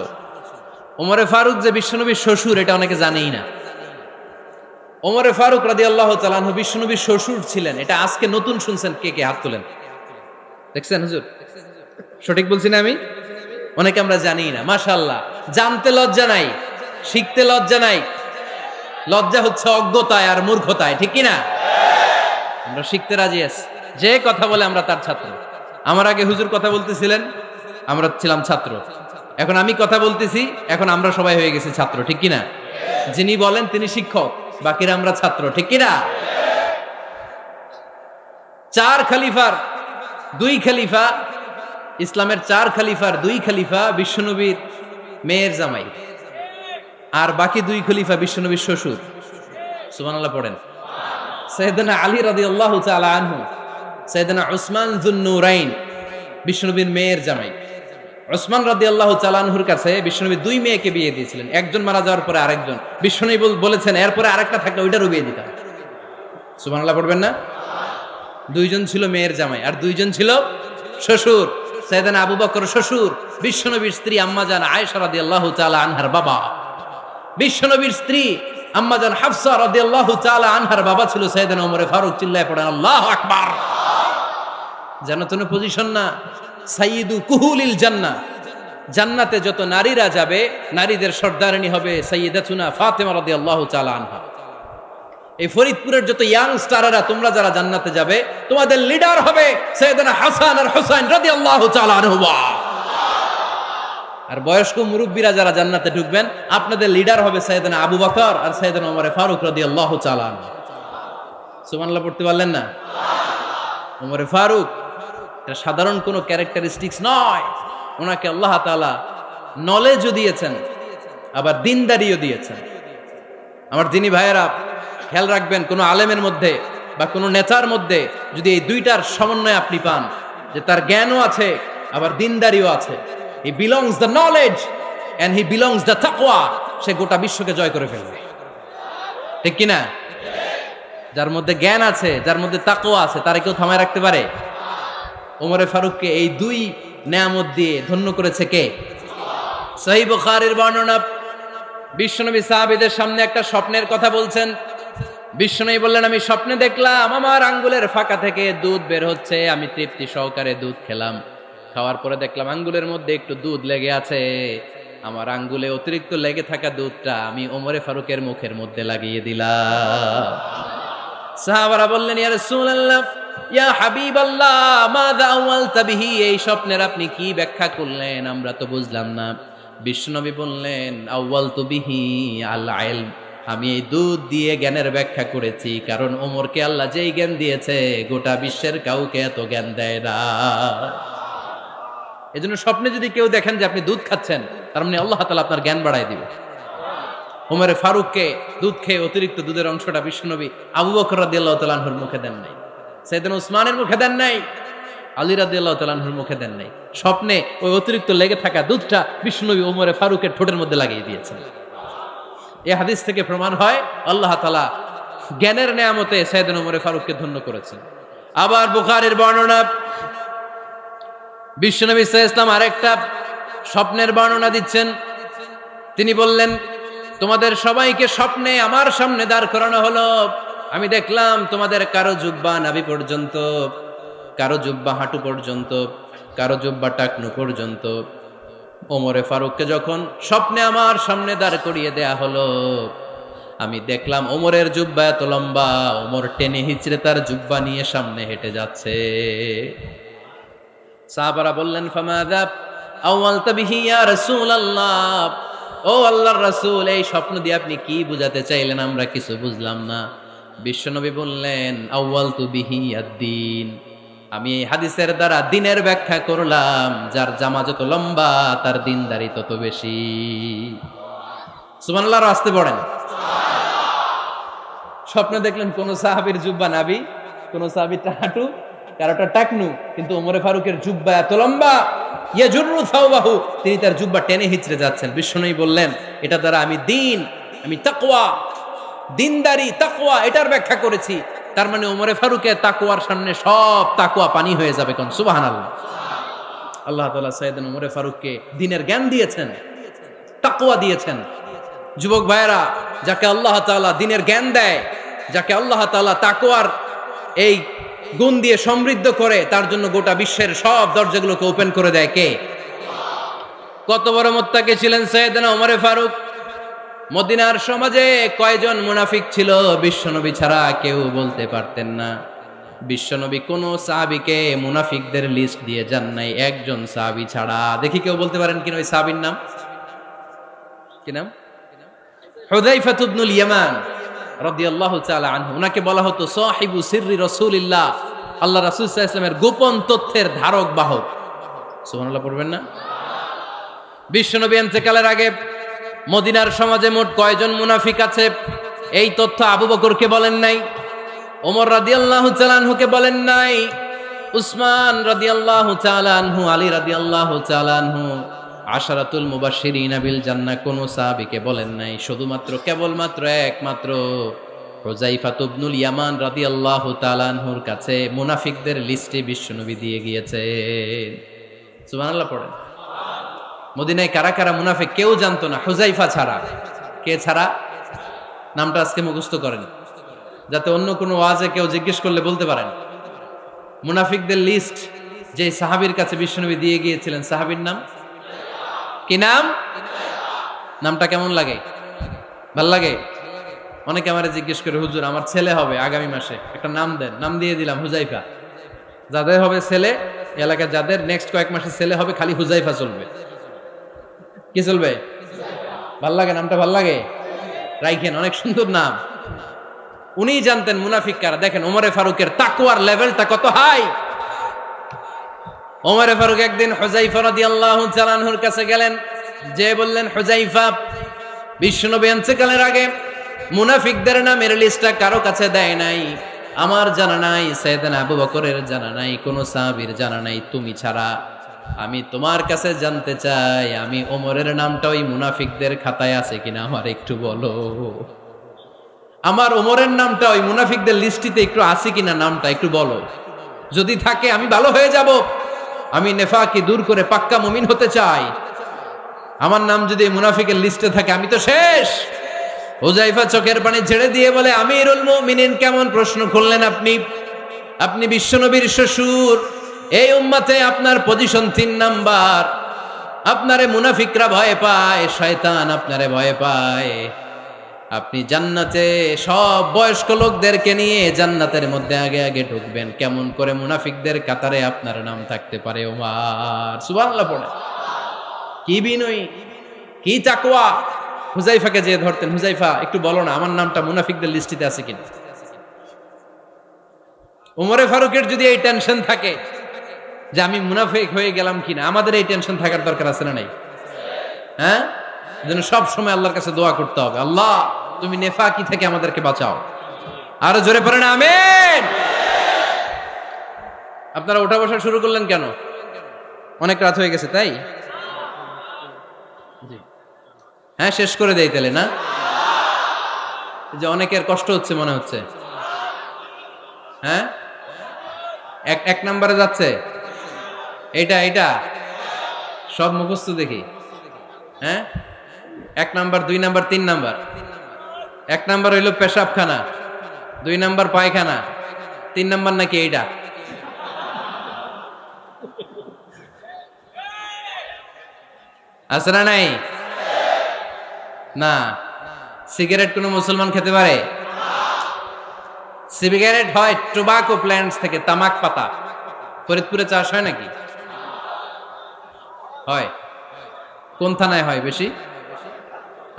S1: ওমরে ফারুক যে বিশ্বনবীর শ্বশুর, এটা অনেকে জানেই না। ওমরে ফারুক রাদিয়াল্লাহু তাআলা আনহু বিশ্বনবীর শ্বশুর ছিলেন। এটা আজকে নতুন শুনছেন, কে কে হাত তোলেন? দেখছেন হুজুর? সঠিক বলছি না আমি? অনেকে আমরা জানি না। মাশাআল্লাহ, জানতে লজ্জা নাই, শিখতে লজ্জা নাই। লজ্জা হচ্ছে অজ্ঞতায় আর মূর্খতায়, ঠিক কি না? আমরা শিখতে রাজি আছি। যে কথা বলে আমরা তার ছাত্র। আমার আগে হুজুর কথা বলতেছিলেন, আমরা ছিলাম ছাত্র। এখন আমি কথা বলতেছি, এখন আমরা সবাই হয়ে গেছি ছাত্র, ঠিক কি না? যিনি বলেন তিনি শিক্ষক, বাকিরা আমরা ছাত্র, ঠিক কি না? 4 খলিফার 2 খলিফা, ইসলামের 4 খলিফার 2 খলিফা বিশ্বনবীর মেয়ের জামাই, আর বাকি 2 খলিফা বিশ্বনবীর শ্বশুর। সুবহানাল্লাহ পড়েন। সাইয়েদনা আলী রাদিয়াল্লাহু তাআলা আনহু, সাইয়েদনা উসমান যুন-নূরাইন বিশ্বনবীর মেয়ের জামাই। উসমান রাদিয়াল্লাহু তাআলা আনহুর কাছে বিশ্বনবী 2 মেয়েকে বিয়ে দিয়েছিলেন। একজন মারা যাওয়ার পরে আরেকজন। বিশ্বনবী বলেছেন এরপরে আরেকটা থাকলে ওইটারও বিয়ে দিতাম। সুবহানাল্লাহ পড়বেন না? 2 জন ছিল মেয়ের জামাই আর 2 জন ছিল শ্বশুর। সাইয়েদনা আবু বকর শ্বশুর, বিশ্বনবীর স্ত্রী আম্মাজান আয়েশা রাদিয়াল্লাহু তাআলা আনহার বাবা। বিশ্বনবীর স্ত্রী আম্মাজান হাফসা রাদিয়াল্লাহু তাআলা আনহার বাবা ছিল সাইয়েদনা ওমর ফারুক। চিল্লায় পড়েন আল্লাহু আকবার। জান্নাতুল পজিশন না, সাইয়্যিদু কুহুলিল জান্নাহ। জান্নাতে যত নারীরা যাবে, নারীদের সর্দারিনী হবে সাইয়্যিদাতুনা ফাতেমা রাদিয়াল্লাহু তাআলা আনহা। এই ফরিদপুরের যত ইয়াং স্টাররা, তোমরা যারা জান্নাতে যাবে, তোমাদের লিডার হবে সাইয়েদনা হাসান আর হুসাইন রাদিয়াল্লাহু তাআলা আনহুমা। আর বয়স্ক মুরব্বীরা যারা জান্নাতে ঢুকবেন, আপনাদের লিডার হবে সাইয়েদনা আবু বকর আর সাইয়েদনা ওমর ফারুক রাদিয়াল্লাহু তাআলা আনহু। সুবহানাল্লাহ পড়তে পারলেন না? ওমর ফারুক এটা সাধারণ কোনো ক্যারেক্টারিস্টিক্স নয়, ওনাকে আল্লাহ তাআলা নলেজও দিয়েছেন, আবার দিনদারিও দিয়েছেন। আমার দিনী ভাইয়েরা খেয়াল রাখবেন, কোনো আলেমের মধ্যে বা কোনো নেতার মধ্যে যদি এই দুইটার সমন্বয় আপনি পান, যে তার জ্ঞানও আছে আবার দিনদারিও আছে, he belongs the knowledge and he belongs the তাকওয়া, সে গোটা বিশ্বকে জয় করে ফেলবে। ঠিক কিনা? যার মধ্যে জ্ঞান আছে, যার মধ্যে তাকওয়া আছে, তারে কেউ থামায় রাখতে পারে? ওমরে ফারুককে এই দুই নেয়ামত দিয়ে ধন্য করেছে কে? সহিহ বুখারীর বর্ণনা, বিশ্বনবী সাহাবীদের সামনে একটা স্বপ্নের কথা বলছেন। বিশ্বনবী বললেন, আমি স্বপ্নে দেখলাম আমার আঙ্গুলের ফাঁকা থেকে দুধ বের হচ্ছে, আমি তৃপ্তি সহকারে দুধ খেলাম। খাওয়ার পরে দেখলাম আঙ্গুলের মধ্যে একটু দুধ লেগে আছে। আমার আঙ্গুলে অতিরিক্ত লেগে থাকা দুধটা আমি ওমরে ফারুকের মুখের মধ্যে লাগিয়ে দিলাম। সাহাবারা বললেন, ইয়া রাসূলুল্লাহ, ইয়া হাবিবাল্লাহ, মাযা আওয়ালতা বিহি, এই স্বপ্নের আপনি কি ব্যাখ্যা করলেন, আমরা তো বুঝলাম না। বিশ্বনবী বললেন, আওয়ালতু বিহি আল ইলম, আমি এই দুধ দিয়ে জ্ঞানের ব্যাখ্যা করেছি, কারণ ওমরকে আল্লাহ যেই জ্ঞান দিয়েছে গোটা বিশ্বের কাউকে এত জ্ঞান দেয় না। এজন্য স্বপ্নে যদি কেউ দেখেন যে আপনি দুধ খাচ্ছেন, তার মানে আল্লাহ তাআলা আপনার জ্ঞান বাড়ায় দিবে। ওমরে ফারুককে দুধ খেয়ে অতিরিক্ত দুধের অংশটা বিশ্বনবী আবু বকর রাদিয়াল্লাহু তাআলা আনহুর মুখে দেন নাই, সাইয়েদনা উসমানের মুখে দেন নাই, আলী রাদিয়াল্লাহু তাআলা আনহুর মুখে দেন নাই। স্বপ্নে ওই অতিরিক্ত লেগে থাকা দুধটা বিশ্বনবী ওমরে ফারুকের ঠোঁটের মধ্যে লাগিয়ে দিয়েছেন। এই হাদিস থেকে প্রমাণ হয় আল্লাহ তাআলা জ্ঞানের নেয়ামতে সাইয়েদনা ওমরে ফারুককে ধন্য করেছেন। আবার বুখারীর বর্ণনা, বিশ্বনবী সাল্লাল্লাহু আলাইহি ওয়াসাল্লাম আরেকটা স্বপ্নের বর্ণনা দিচ্ছেন। তিনি বললেন, তোমাদের সবাইকে স্বপ্নে আমার সামনে দাঁড় করানো হলো। আমি দেখলাম তোমাদের কারো জুব্বা নাভি পর্যন্ত, কারো জুব্বা হাঁটু পর্যন্ত, কারো জুব্বা টাকনু পর্যন্ত। ওমরে ফারুককে যখন স্বপ্নে আমার সামনে দাঁড় করিয়ে দেয়া হলো, আমি দেখলাম ওমরের জুব্বা এত লম্বা, ওমর টেনে হিচড়ে তার জুব্বা নিয়ে সামনে হেঁটে যাচ্ছে। সাহাবারা বললেন, ফামাযা আওয়ালতা বিহি ইয়া রাসূলুল্লাহ, ও আল্লাহর রাসূল, এই স্বপ্ন দিয়ে আপনি কি বুঝাতে চাইলেন, আমরা কিছু বুঝলাম না। বিশ্বনবী বললেন, আউয়ালতু বিহি আদ-দীন, আমি এই হাদিসের দ্বারা দিনের ব্যাখ্যা করলাম, যার জামা যত লম্বা তার দিনদারি তত বেশি। সুবহানাল্লাহ, আসতে পড়েন। স্বপ্নে দেখলেন কোন সাহাবীর জুব্বা নাভি, কোন সাহাবীর হাঁটু, কারোটা টাকনু, কিন্তু ওমরে ফারুকের জুব্বা এত লম্বা, ইয়াজুরু সাওবাহু, তিনি তার জুব্বা টেনে হিচড়ে যাচ্ছেন। বিশ্বনবী বললেন, এটা দ্বারা আমি দিন, আমি তাকওয়া, দিনদারি, তাকওয়া, এটার ব্যাখ্যা করেছি। তার মানে ওমরে ফারুকের তাকওয়ার সামনে সব তাকওয়া পানি হয়ে যাবে। কোন সুবহানাল্লাহ। আল্লাহ তাআলা সাইয়েদনা ওমরে ফারুককে দ্বীনের জ্ঞান দিয়েছেন, তাকওয়া দিয়েছেন। যুবক ভাইয়েরা, যাকে আল্লাহ তাআলা দ্বীনের জ্ঞান দেয়, যাকে আল্লাহ তাআলা তাকওয়ার এই গুণ দিয়ে সমৃদ্ধ করে, তার জন্য গোটা বিশ্বের সব দরজাগুলোকে ওপেন করে দেয় কে? কত বড় মুত্তাকি ছিলেন সাইয়েদনা ওমরে ফারুক। মদিনার সমাজে কয়জন মুনাফিক ছিল বিশ্বনবী ছাড়া কেউ বলতে পারতেন না। বিশ্বনবী কোন সাহাবীকে মুনাফিকদের লিস্ট দিয়ে যান নাই, একজন সাহাবী ছাড়া। দেখি কেউ বলতে পারেন কিনা ওই সাহাবীর নাম? কি নাম? হুযায়ফা ইবনুল ইয়ামান রাদিয়াল্লাহু তাআলা আনহু। উনাকে বলা হতো সাহিবু সিররি রাসূলিল্লাহ, আল্লাহ রাসূল সাল্লাল্লাহু আলাইহি ওয়াসাল্লামের গোপন তথ্যের ধারক বাহক। সুবহানাল্লাহ পড়বেন না? বিশ্বনবী ইন্তেকালের আগে মদিনার সমাজে মোট কয়জন মুনাফিক আছে, এই তথ্য আবু বকরকে বলেন নাই, ওমর রাদিয়াল্লাহু তাআলা আনহুকে বলেন নাই, উসমান রাদিয়াল্লাহু তাআলা আনহু, আলী রাদিয়াল্লাহু তাআলা আনহু, আশারাতুল মুবাশশিরিন বিল জান্নাহ কোন সাহাবীকে বলেন নাই। শুধুমাত্র কেবলমাত্র একমাত্র হুযায়ফা ইবনুল ইয়ামান রাদিয়াল্লাহু তাআলা আনহুর কাছে মুনাফিকদের লিস্টে বিশ্বনবী দিয়ে গিয়েছেন। সুবহানাল্লাহ পড়েন। মদিনায় কারা কারা মুনাফিক কেউ জানতো না, হুযায়ফা ছাড়া। কে ছাড়া? নামটা আজকে মুখস্থ করেন, যাতে অন্য কোনো ওয়াজে কেউ জিজ্ঞেস করলে বলতে পারেন। মুনাফিকদের লিস্ট যে সাহাবীর কাছে বিশ্বনবী দিয়ে গিয়েছিলেন, সাহাবীর নাম কি? নাম? নামটা কেমন লাগে? ভাল লাগে? অনেকে আমারে জিজ্ঞেস করে, হুজুর আমার ছেলে হবে আগামী মাসে, একটা নাম দেন। নাম দিয়ে দিলাম হুযায়ফা। যাদের হবে ছেলে, এলাকার যাদের নেক্সট কয়েক মাসে ছেলে হবে, খালি হুযায়ফা চলবে। কি চলবে? ভাল লাগে নামটা? ভাল লাগে, রাইখেন, অনেক সুন্দর নাম। উনি জানতেন মুনাফিক কারা। দেখেন ওমরে ফারুকের তাকওয়ার লেভেলটা কত হাই। ওমরে ফারুক একদিন হুযায়ফা রাদিয়াল্লাহু তাআলা আনহুর কাছে গেলেন, যে বললেন, হুযায়ফা, বিশ্বনবী ইন্তেকালের আগে মুনাফিকদের নামের লিস্টটা কারো কাছে দেয় নাই, আমার জানা নাই, সাইয়েদনা আবু বকরের জানা নাই, কোন সাহাবীর জানা নাই, তুমি ছাড়া। আমি তোমার কাছে জানতে চাই, আমি ওমরের নামটা ওই মুনাফিকদের খাতায় আছে কিনা আমার একটু বলো। আমার ওমরের নামটা ওই মুনাফিকদের লিস্টিতে একটু আছে কিনা, নামটা একটু বলো। যদি থাকে আমি ভালো হয়ে যাব, আমি নেফাকি দূর করে পাক্কা মুমিন হতে চাই। আমার নাম যদি মুনাফিকের লিস্টে থাকে আমি তো শেষ। হুযায়ফা চোখের পানি ছেড়ে দিয়ে বলে, আমিরুল মুমিনিন, কেমন প্রশ্ন করলেন আপনি? আপনি বিশ্বনবীর শ্বশুর, এই উম্মতে আপনার পজিশন 3 নাম্বার। আপনারে মুনাফিকরা ভয় পায়, শয়তান আপনারে ভয় পায়। আপনি জান্নাতে সব বয়স্ক লোকদেরকে নিয়ে জান্নাতের মধ্যে আগে আগে ঢুকবেন, কেমন করে মুনাফিকদের কাতারে আপনার নাম থাকতে পারে ওমর? সুবহানাল্লাহ পড়ে। কি বিনয়ী, কি তাকওয়া। হুযায়ফাকে যে ধরতেন, হুযায়ফা একটু বলো না আমার নামটা মুনাফিকদের লিস্টিতে আছে কিনা। ওমরে ফারুকের যদি এই টেনশন থাকে যে আমি মুনাফিক হয়ে গেলাম কিনা, আমাদের এই টেনশন থাকার দরকার আছে না নাই? হ্যাঁ, যেন সব সময় আল্লাহর কাছে দোয়া করতে হবে, আল্লাহ তুমি নেফাকি থেকে আমাদেরকে বাঁচাও। আরো জোরে পড়েন আমিন। আপনারা ওঠা বসা শুরু করলেন কেন? অনেক রাত হয়ে গেছে তাই? হ্যাঁ, শেষ করে দেই তাহলে না? যে অনেকের কষ্ট হচ্ছে মনে হচ্ছে। হ্যাঁ, এক নম্বরে যাচ্ছে এটা সব মুখস্থ দেখি। হ্যাঁ, 1 নাম্বার, 2 নাম্বার, 3 নাম্বার। 1 নাম্বার হইল পেশাবখানা, 2 নাম্বার পায়খানা, 3 নাম্বার নাকি এইটা। আছে না নাই? না। সিগারেট কোন মুসলমান খেতে পারে? সিগারেট হয় টোবাকো প্ল্যান্টস থেকে, তামাক পাতা। ফরিদপুরে চাষ হয় নাকি? হয়। কোন থানায় হয় বেশি?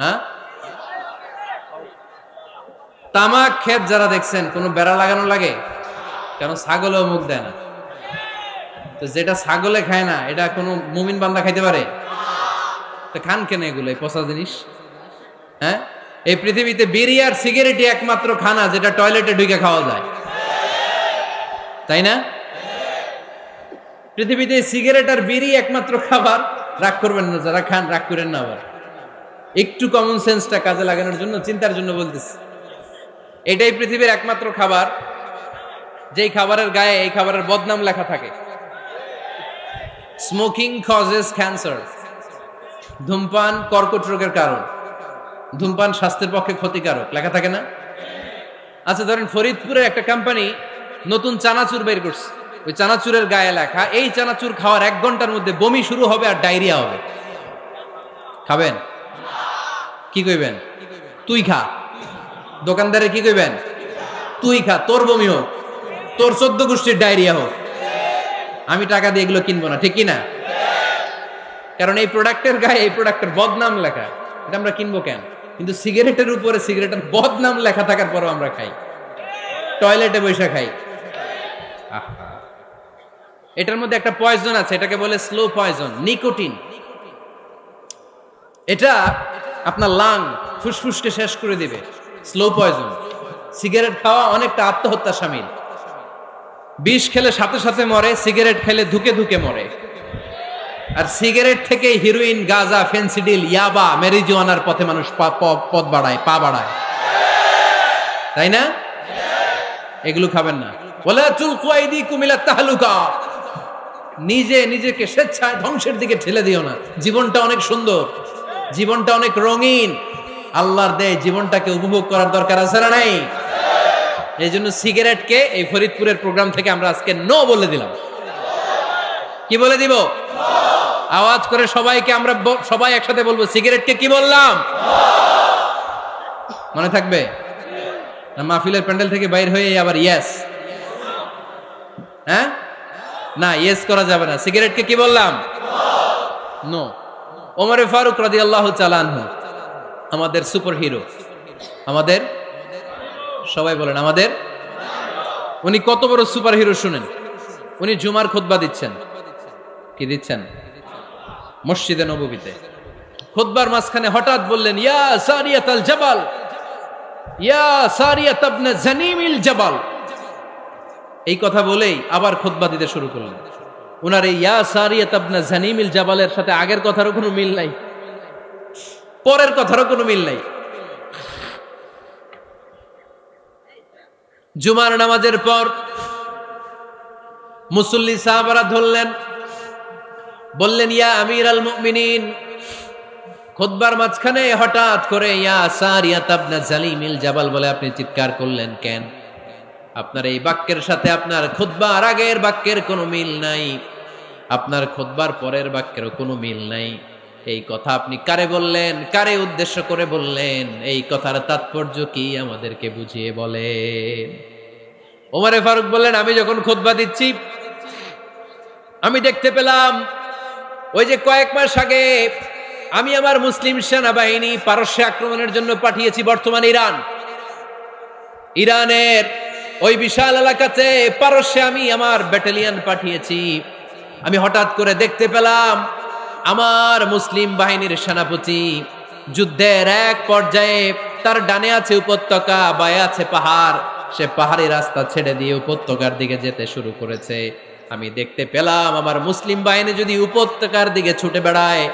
S1: হ্যাঁ, তামাক ক্ষেত যারা দেখছেন, কোন বেড়া লাগানো লাগে? কেন? ছাগলেও মুখ দেয় না। তো যেটা ছাগলে খায় না, এটা কোনো মুমিন বান্দা খাইতে পারে? তো খান কেন এগুলো, এই পচা জিনিস? হ্যাঁ, এই পৃথিবীতে বিড়ি আর সিগারেটই একমাত্র খানা যেটা টয়লেটে ঢুকে খাওয়া যায়, তাই না? পৃথিবীতে সিগারেট আর বিড়ি একমাত্র খাবার। রাগ করবেন না যারা খান, রাগ করেন না। আবার একটু কমন সেন্সটা কাজে লাগানোর জন্য, চিন্তার জন্য বলতেছি। এটাই পৃথিবীর একমাত্র খাবার যেই খাবারের গায়ে এই খাবারের বদনাম লেখা থাকে, স্মোকিং কজেস ক্যান্সার। ধূমপান কর্কট রোগের কারণ, ধূমপান স্বাস্থ্যের পক্ষে ক্ষতিকারক, লেখা থাকে না? আচ্ছা, ধরেন ফরিদপুরের একটা কোম্পানি নতুন চানাচুর বের করছে, ওই চানাচুরের গায়ে লেখা, এই চানাচুর খাওয়ার 1 ঘন্টার মধ্যে বমি শুরু হবে আর ডায়রিয়া হবে। খাবেন? কি কইবেন? তুই খা। দোকানদারে কি কইবেন? তুই খা, তোর বমি হোক, তোর 14 গোষ্ঠীর ডায়রিয়া হোক, আমি টাকা দিয়ে এগুলো কিনবো না, ঠিক কি না? কারণ এই প্রোডাক্টের গায়ে এই প্রোডাক্টের বদনাম লেখা, এটা আমরা কিনবো কেন? কিন্তু সিগারেটের উপরে সিগারেটের বদনাম লেখা থাকার পরও আমরা খাই, টয়লেটে বসে খাই। এটার মধ্যে একটা পয়জন আছে, এটাকে বলে স্লো পয়জন, নিকোটিন। এটা আপনার লাং, ফুসফুসকে শেষ করে দিবে। Slow poison. সিগারেট খাওয়া অনেকটা আত্মহত্যা শামিল। বিষ খেলে সাথে সাথে মরে, সিগারেট খেলে ধুকে ধুকে মরে। আর সিগারেট থেকে হিরোইন, গাঁজা, ফেন্সিডিল, ইয়াবা, মেরিজুয়ানার পথে মানুষ পথ বাড়ায়, পা বাড়ায়, তাই না? এগুলো খাবেন না। ওয়ালা তুলকু আইদিকুম ইলা তাহলুকা। নিজেকে স্বেচ্ছায় ধ্বংসের দিকে ঠেলে দিও না। জীবনটা অনেক সুন্দর, জীবনটা অনেক রঙিন, আল্লাহর দেয় জীবনটাকে উপভোগ করার দরকার আছে না নাই? এই জন্য সিগারেটকে এই ফরিদপুরের প্রোগ্রাম থেকে আমরা আজকে নো বলে দিলাম। কি বলে দিব? আওয়াজ করে সবাইকে, আমরা সবাই একসাথে বলবো, সিগারেটকে কি বললাম? মনে থাকবে না? মাহফিলের প্যান্ডেল থেকে বাইর হয়ে আবার ইয়েস, হ্যাঁ, না ইয়েস করা যাবে না। সিগারেটকে কি বললাম? নো। ওমরে ফারুক রাদিয়াল্লাহু তাআলা আনহু আমাদের সুপার হিরো, আমাদের সবাই বলেন আমাদের, উনি কত বড় সুপার হিরো শুনেন। উনি জুমার খুতবা দিচ্ছেন, কি দিচ্ছেন? মসজিদে নববীতে খুতবার মাঝখানে হঠাৎ বললেন, ইয়া সারিয়াতাল জাবাল, ইয়া সারিয়াত ইবনে জানিমিল জাবাল। এই কথা বলেই আবার খুতবা দিতে শুরু করলেন। উনার এই ইয়া সারিয়াত ইবনে জানিমিল জাবালের সাথে আগের কথারও কোনো মিল নাই, পরের কথারও কোনো মিল নাই। জুমার নামাজের পর মুসল্লি সাহাবারা ধরলেন, বললেন, ইয়া আমিরাল মুমিনিন। খুতবার মাঝখানে হঠাৎ করে ইয়া সারিয়াত ইবনে জালিমিল জাবাল বলে আপনি চিৎকার করলেন কেন? আপনার এই বাক্যের সাথে আপনার খুতবার আগের বাক্যের কোনো মিল নাই, আপনার খুতবার পরের বাক্যেরও কোনো মিল নাই। এই কথা আপনি কারে বললেন, কারে উদ্দেশ্য করে বললেন? এই কথার তাৎপর্য কি আমাদেরকে বুঝিয়ে বলেন। ওমরে ফারুক বললেন, আমি যখন খুতবা দিচ্ছি আমি দেখতে পেলাম ওই যে কয়েক মাস আগে আমি আমার মুসলিম সেনাবাহিনী পারস্যে আক্রমণের জন্য পাঠিয়েছি, বর্তমান ইরানের ওই বিশাল এলাকাতে পারস্যে আমি আমার ব্যাটালিয়ন পাঠিয়েছি। আমি হঠাৎ করে দেখতে পেলাম আমার মুসলিম বাহিনীর সেনাপতি যুদ্ধের এক পর্যায়ে তার ডানে আছে উপত্যকা, বায়ে আছে পাহাড়, সে পাহাড়ি রাস্তা ছেড়ে দিয়ে উপত্যকার দিকে যেতে শুরু করেছে। আমি দেখতে পেলাম আমার মুসলিম বাহিনী যদি উপত্যকার দিকে ছুটে বেড়ায়,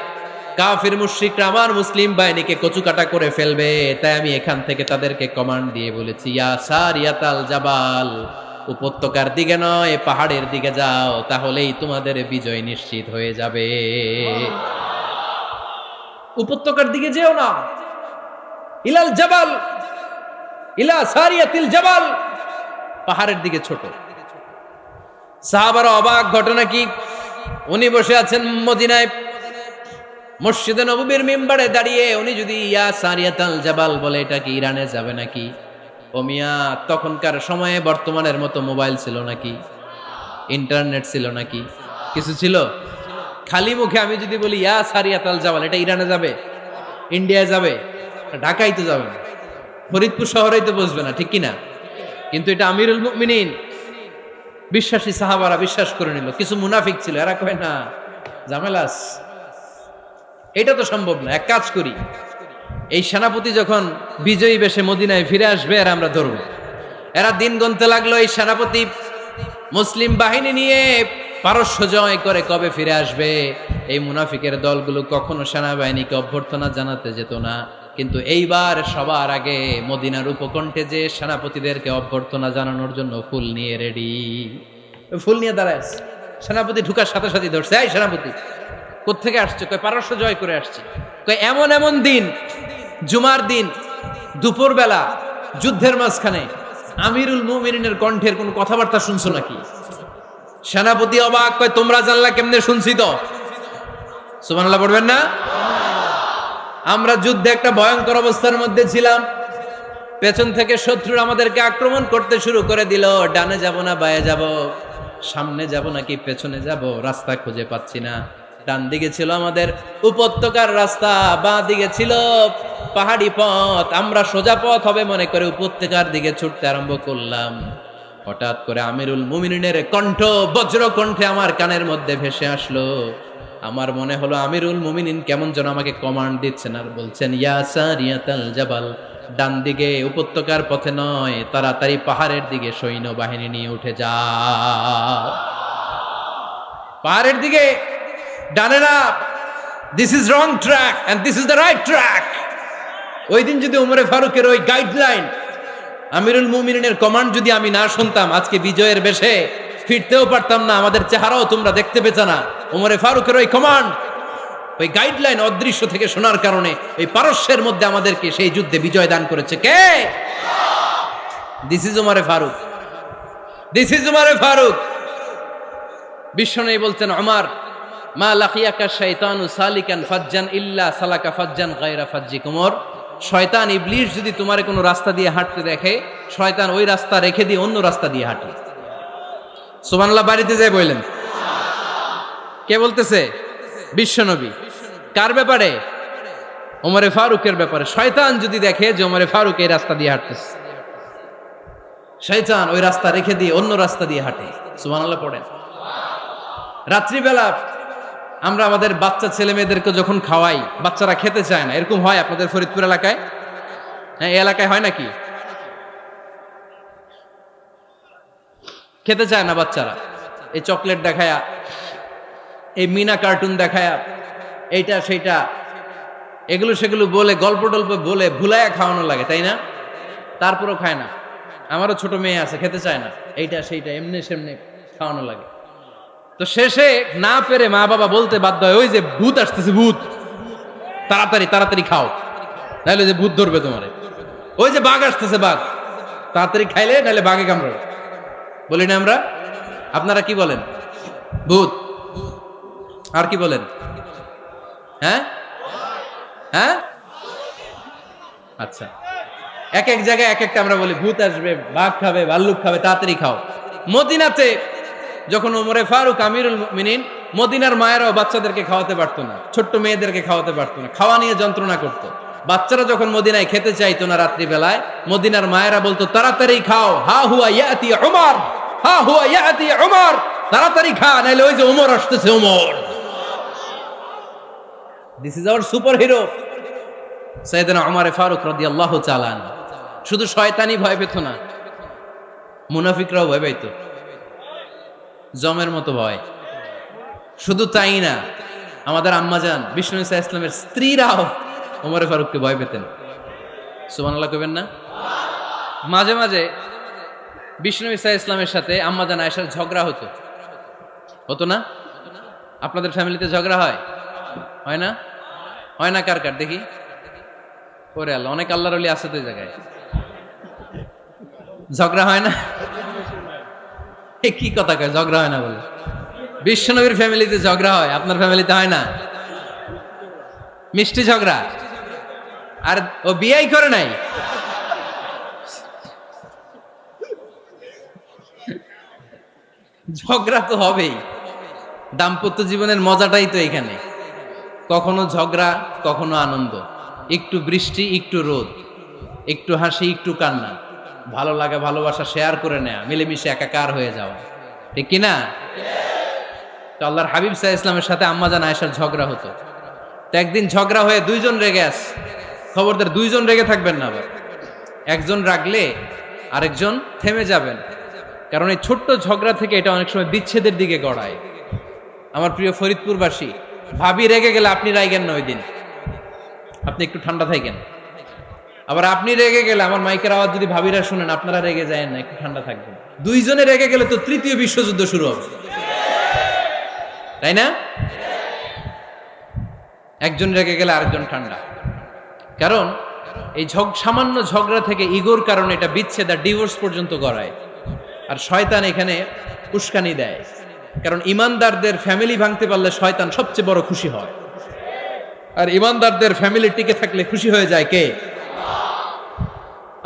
S1: কাফির মুশরিকরা আমার মুসলিম বাহিনীকে কচুকাটা করে ফেলবে। তাই আমি এখান থেকে তাদেরকে কমান্ড দিয়ে বলেছি, ইয়া সারিয়াতাল জাবাল, উপত্যকার দিকে নয় পাহাড়ের দিকে যাও, তাহলেই তোমাদের বিজয় নিশ্চিত হয়ে যাবে। উপত্যকার দিকে যেও না, ইলাল জাবাল, ইলা সারিয়াতিল জাবাল, পাহাড়ের দিকে ছোট। সাহাবারা অবাক, ঘটনা কি? উনি বসে আছেন মদিনায় মসজিদে নববীর মিম্বারে দাঁড়িয়ে, উনি যদি ইয়া সারিয়াতাল জাবাল বলে এটা কি ইরানে যাবে নাকি? ও মিয়া, তখনকার সময়ে বর্তমানের মতো মোবাইল ছিল নাকি? ইন্টারনেট ছিল নাকি? কিছু ছিল? খালি মুখে আমি যদি বলি ইয়া সারিয়াতাল জাবাল, এটা ইরানে যাবে, ইন্ডিয়ায় যাবে, ঢাকায় তো যাবে না, ফরিদপুর শহরেই তো বসবে না, ঠিক কিনা? কিন্তু এটা আমিরুল মুমিনিন বিশ্বাসী সাহাবারা বিশ্বাস করে নিল। কিছু মুনাফিক ছিল, এরা কয় না ঝামেলাস, এটা তো সম্ভব না। এক কাজ করি, এই সেনাপতি যখন বিজয়ী বেশে মদিনায় ফিরে আসবে আর আমরা ধরব। এরা দিন গুনতে লাগলো, এই সেনাপতি মুসলিম বাহিনী নিয়ে পারস্য জয় করে কবে ফিরে আসবে। এই মুনাফিকের দলগুলো কখনো সেনাবাহিনীকে অভ্যর্থনা জানাতে যেত না, কিন্তু এইবার সবার আগে মদিনার উপকণ্ঠে যে সেনাপতিদেরকে অভ্যর্থনা জানানোর জন্য ফুল নিয়ে রেডি। ফুল নিয়ে দাঁড়ায় সেনাপতি ঢুকার সাথে সাথে ধরছে, এই সেনাপতি কোত্থেকে আসছে? কয় পারস্য জয় করে আসছে। কয় এমন এমন দিন, জুমার দিন দুপুর বেলা যুদ্ধের মাঝখানে আমিরুল মুমিনিনের কণ্ঠের কোন কথাবার্তা শুনছো নাকি? সেনাপতি অবাক, কয় তোমরা জানলা কেমনে? শুনছি তো। সুবহানাল্লাহ পড়বেন না? আমরা যুদ্ধে একটা ভয়ঙ্কর অবস্থার মধ্যে ছিলাম, পেছন থেকে শত্রুরা আমাদেরকে আক্রমণ করতে শুরু করে দিল। ডানে যাব না বায়ে যাব, সামনে যাব নাকি পেছনে যাব, রাস্তা খুঁজে পাচ্ছি না। ডান দিকে ছিল আমাদের উপত্যকার রাস্তা, বাঁ দিকে ছিল পাহাড়ি পথ। আমরা সোজা পথ হবে মনে করে উপত্যকার দিকে ছুটতে আরম্ভ করলাম। হঠাৎ করে আমিরুল মুমিনিনের কণ্ঠ বজ্র কণ্ঠে আমার কানের মধ্যে ভেসে আসলো। আমার মনে হলো আমিরুল মুমিনিন কেমন যেন আমাকে কমান্ড দিচ্ছেন আর বলছেন, ইয়া সারিয়াতাল জাবাল, ডান দিকে উপত্যকার পথে নয়, তাড়াতাড়ি পাহাড়ের দিকে সৈন্য বাহিনী নিয়ে উঠে যাও। পাহাড়ের দিকে, ডানে না, this is wrong track and this is the right track. ওই দিন যদি ওমরে ফারুকের ওই গাইডলাইন, আমিরুল মুমিনিনের কমান্ড যদি আমি না শুনতাম, আজকে বিজয়ের বেশে ফিরতেও পারতাম না, আমাদের চেহারাও তোমরা দেখতে পেতে না। ওমরে ফারুকের ওই কমান্ড, ওই গাইডলাইন অদৃশ্য থেকে শোনার কারণে ওই পারস্যের মধ্যে আমাদেরকে সেই যুদ্ধে বিজয় দান করেছে কে? দিস ইজ ওমরে ফারুক, দিস ইজ ওমরে ফারুক। বিশ্বনবী বলতেন, ওমর, মা লাকিয়াকা শাইতানু সালিকান ফাজ্জান ইল্লা সালাকা ফাজ্জান গায়রা ফাজ্জিক। ওমর, শয়তান ইবলিস যদি তোমার কোনো রাস্তা দিয়ে হাঁটতে দেখে, শয়তান ওই রাস্তা রেখে দিয়ে অন্য রাস্তা দিয়ে হাঁটে। সুবহানাল্লাহ বাড়িতে যায় বললেন। কে বলতেছে? বিশ্বনবী। কার ব্যাপারে? ওমরে ফারুকের ব্যাপারে। শয়তান যদি দেখে যে ওমরে ফারুক এই রাস্তা দিয়ে হাঁটতেছে, শয়তান ওই রাস্তা রেখে দিয়ে অন্য রাস্তা দিয়ে হাঁটে। সুবহানাল্লাহ পড়েন। রাত্রিবেলা আমরা আমাদের বাচ্চা ছেলে মেয়েদেরকে যখন খাওয়াই, বাচ্চারা খেতে চায় না, এরকম হয় আপনাদের ফরিদপুর এলাকায়? হ্যাঁ, এই এলাকায় হয় নাকি? খেতে চায় না বাচ্চারা, এই চকলেট দেখায়া, এই মিনা কার্টুন দেখায়া, এইটা সেইটা এগুলো সেগুলো বলে, গল্প টল্প বলে ভুলাইয়া খাওয়ানো লাগে, তাই না? তারপরও খায় না। আমারও ছোট মেয়ে আছে, খেতে চায় না, এইটা সেইটা এমনি সেমনি খাওয়ানো লাগে। তো শেষে না পেরে মা বাবা বলতে বাধ্য হয়, ওই যে ভূত আসতেছে, ভূত, তাড়াতাড়ি তাড়াতাড়ি খাও, নাহলে যে ভূত ধরবে তোমারে। ওই যে বাঘ আসতেছে, বাঘ, তাড়াতাড়ি খাইলে নাহলে বাঘে কামড়াবে। বলি না আমরা? আপনারা কি বলেন? ভূত। আর কি বলেন? হ্যাঁ হ্যাঁ, আচ্ছা, এক এক জায়গায় এক একটা আমরা বলি, ভূত আসবে, বাঘ খাবে, ভাল্লুক খাবে, তাড়াতাড়ি খাও। মদিনাতে যখন ওমরে ফারুক আমিরুল মুমিনিন, মদিনার মায়েরাও বাচ্চাদেরকে খাওয়াতে পারতো না, ছোট্ট মেয়েদেরকে খাওয়াতে পারতো না, খাওয়া নিয়ে যন্ত্রণা করতো। বাচ্চারা যখন মদিনায় খেতে চাইতো না রাত্রিবেলায়, মদিনার মায়েরা বলতো তাড়াতাড়ি খাও, হা হুয়া ইয়াতি উমর, হা হুয়া ইয়াতি উমর, তাড়াতাড়ি খা, নাইলে ওই যে ওমর আসতেছে, Umar. This is our superhero সাইয়েদনা ওমর ফারুক রাদিয়াল্লাহু তাআলা। শুধু শয়তানি ভয় পেত না, মুনাফিকরাও ভয় পাইতো, জমের মতো ভয়। শুধু তাই না, আমাদের আম্মাজান বিষ্ণু ইসা ইসলামের স্ত্রীরাও ওমর ফারুককে ভয় পেতেন। সুবহানাল্লাহ কইবেন না? মাঝে মাঝে বিষ্ণু ইসা ইসলামের সাথে আম্মাজান আয়েশার ঝগড়া হতো, হতো না? আপনাদের ফ্যামিলিতে ঝগড়া হয়? হয় না? হয় না? কার কার দেখি? ওরে আল্লাহ, অনেক আল্লাহর ওলি আছে তো এই জায়গায়। ঝগড়া হয় না? কি কথা কয়, ঝগড়া হয় না বলে? বিশ্বনবীর ফ্যামিলিতে ঝগড়া হয়, আপনার ফ্যামিলিতে হয় না? মিষ্টি ঝগড়া। আর ও বিয়েই করে নাই। ঝগড়া তো হবেই, দাম্পত্য জীবনের মজাটাই তো এখানে। কখনো ঝগড়া, কখনো আনন্দ, একটু বৃষ্টি, একটু রোদ, একটু হাসি, একটু কান্না, ভালো লাগা ভালোবাসা শেয়ার করে নেয়া, মিলেমিশে একাকার হয়ে যাওয়া, ঠিক কিনা? তো আল্লাহর হাবিব সাল্লাল্লাহু আলাইহি ইসলামের সাথে আম্মাজান আয়েশার ঝগড়া হতো। তো একদিন ঝগড়া হয়ে দুইজন রেগে আছে। খবরদার, দুইজন রেগে থাকবেন না আবার। একজন রাগলে আরেকজন থেমে যাবেন, কারণ এই ছোট্ট ঝগড়া থেকে এটা অনেক সময় বিচ্ছেদের দিকে গড়ায়। আমার প্রিয় ফরিদপুরবাসী, ভাবি রেগে গেলে আপনি রাইগেন না, ওই দিন আপনি একটু ঠান্ডা থাকেন। আবার আপনি রেগে গেলে, আমার মাইকের আওয়াজ যদি ভাবিরা শুনেন, আপনারা রেগে যায় না, একটু ঠান্ডা থাকবেন। দুইজনে রেগে গেলে তো তৃতীয় বিশ্বযুদ্ধ শুরু হবে, তাই না? একজন রেগে গেলে আরেকজন ঠান্ডা। কারণ এই সামান্য ঝগড়া থেকে, ইগোর কারণে এটা বিচ্ছেদ আর ডিভোর্স পর্যন্ত গড়ায়। আর শয়তান এখানে উস্কানি দেয়, কারণ ইমানদারদের ফ্যামিলি ভাঙতে পারলে শয়তান সবচেয়ে বড় খুশি হয়। আর ইমানদারদের ফ্যামিলি টিকে থাকলে খুশি হয়ে যায় কে?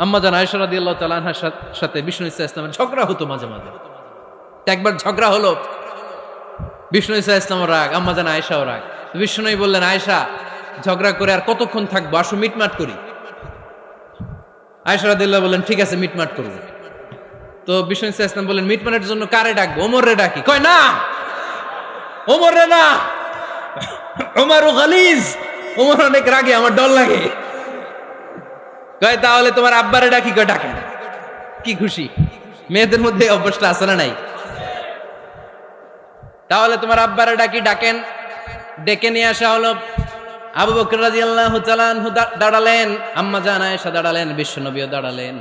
S1: আম্মাজান আয়েশা রাদিয়াল্লাহু তাআলা আনহার সাথে বিষ্ণু ইসা ইসলামের ঝগড়া হতো মাঝে মাঝে। একবার ঝগড়া হলো, বিষ্ণু ইসা ইসলামও রাগ, আম্মাজান আয়েশাও রাগ। বিষ্ণুই বললেন, আয়েশা, ঝগড়া করে আর কতক্ষণ থাকবো, আসো মিটমাট করি। আয়েশা রাদিয়াল্লাহু বললেন, ঠিক আছে, মিটমাট করব। তো বিষ্ণু ইসা ইসলাম বললেন, মিটমাটের জন্য কারে ডাকবো? ওমর রে ডাকি। কয় না, ওমর রে না, ওমর গালিজ, ওমর অনেক রাগে, আমার ডর লাগে। কয় তাহলে তোমার আব্বারে ডাকি। কয় ডাকেন। কি খুশি! মেয়েদের মধ্যে অভ্যাসটা আছে না নাই? তাহলে তোমার আব্বারে ডাকি, ডাকেন। ডেকে নিয়ে আসা হলো। আবু বকর রাদিয়াল্লাহু তাআলা আনহু দাঁড়ালেন, আম্মাজান আয়েশা দাঁড়ালেন, বিশ্বনবীও দাঁড়ালেন।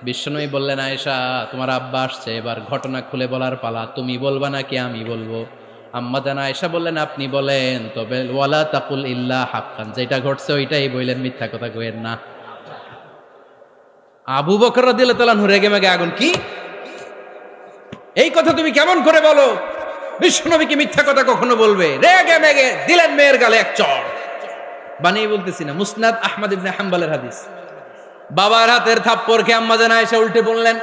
S1: বিশ্বনবী বললেন, আয়েশা, তোমার আব্বা আসছে, এবার ঘটনা খুলে বলার পালা। তুমি বলবা নাকি আমি বলবো? আম্মাজান আয়েশা বললেন, আপনি বলেন, তবে ওয়ালা তাকুল ইল্লা হাক্কান, যেটা ঘটছে ওইটাই বললেন, মিথ্যা কথা কইেন না। আবু বকর রাদিয়াল্লাহু তাআলা রেগে মেগে আগুন। কি এই কথা তুমি কেমন করে বলো? বিশ্বনবীকে মিথ্যা কথা কখনো বলবে? রেগে মেগে দিলেন মেয়ের গালে এক চড়। বানিয়ে বলতেছি না, মুসনাদ আহমদ ইবনে হাম্বলের হাদিস। বাবার হাতের থাপ্পড় খেয়ে আম্মাজান আয়েশা উল্টে পড়লেন।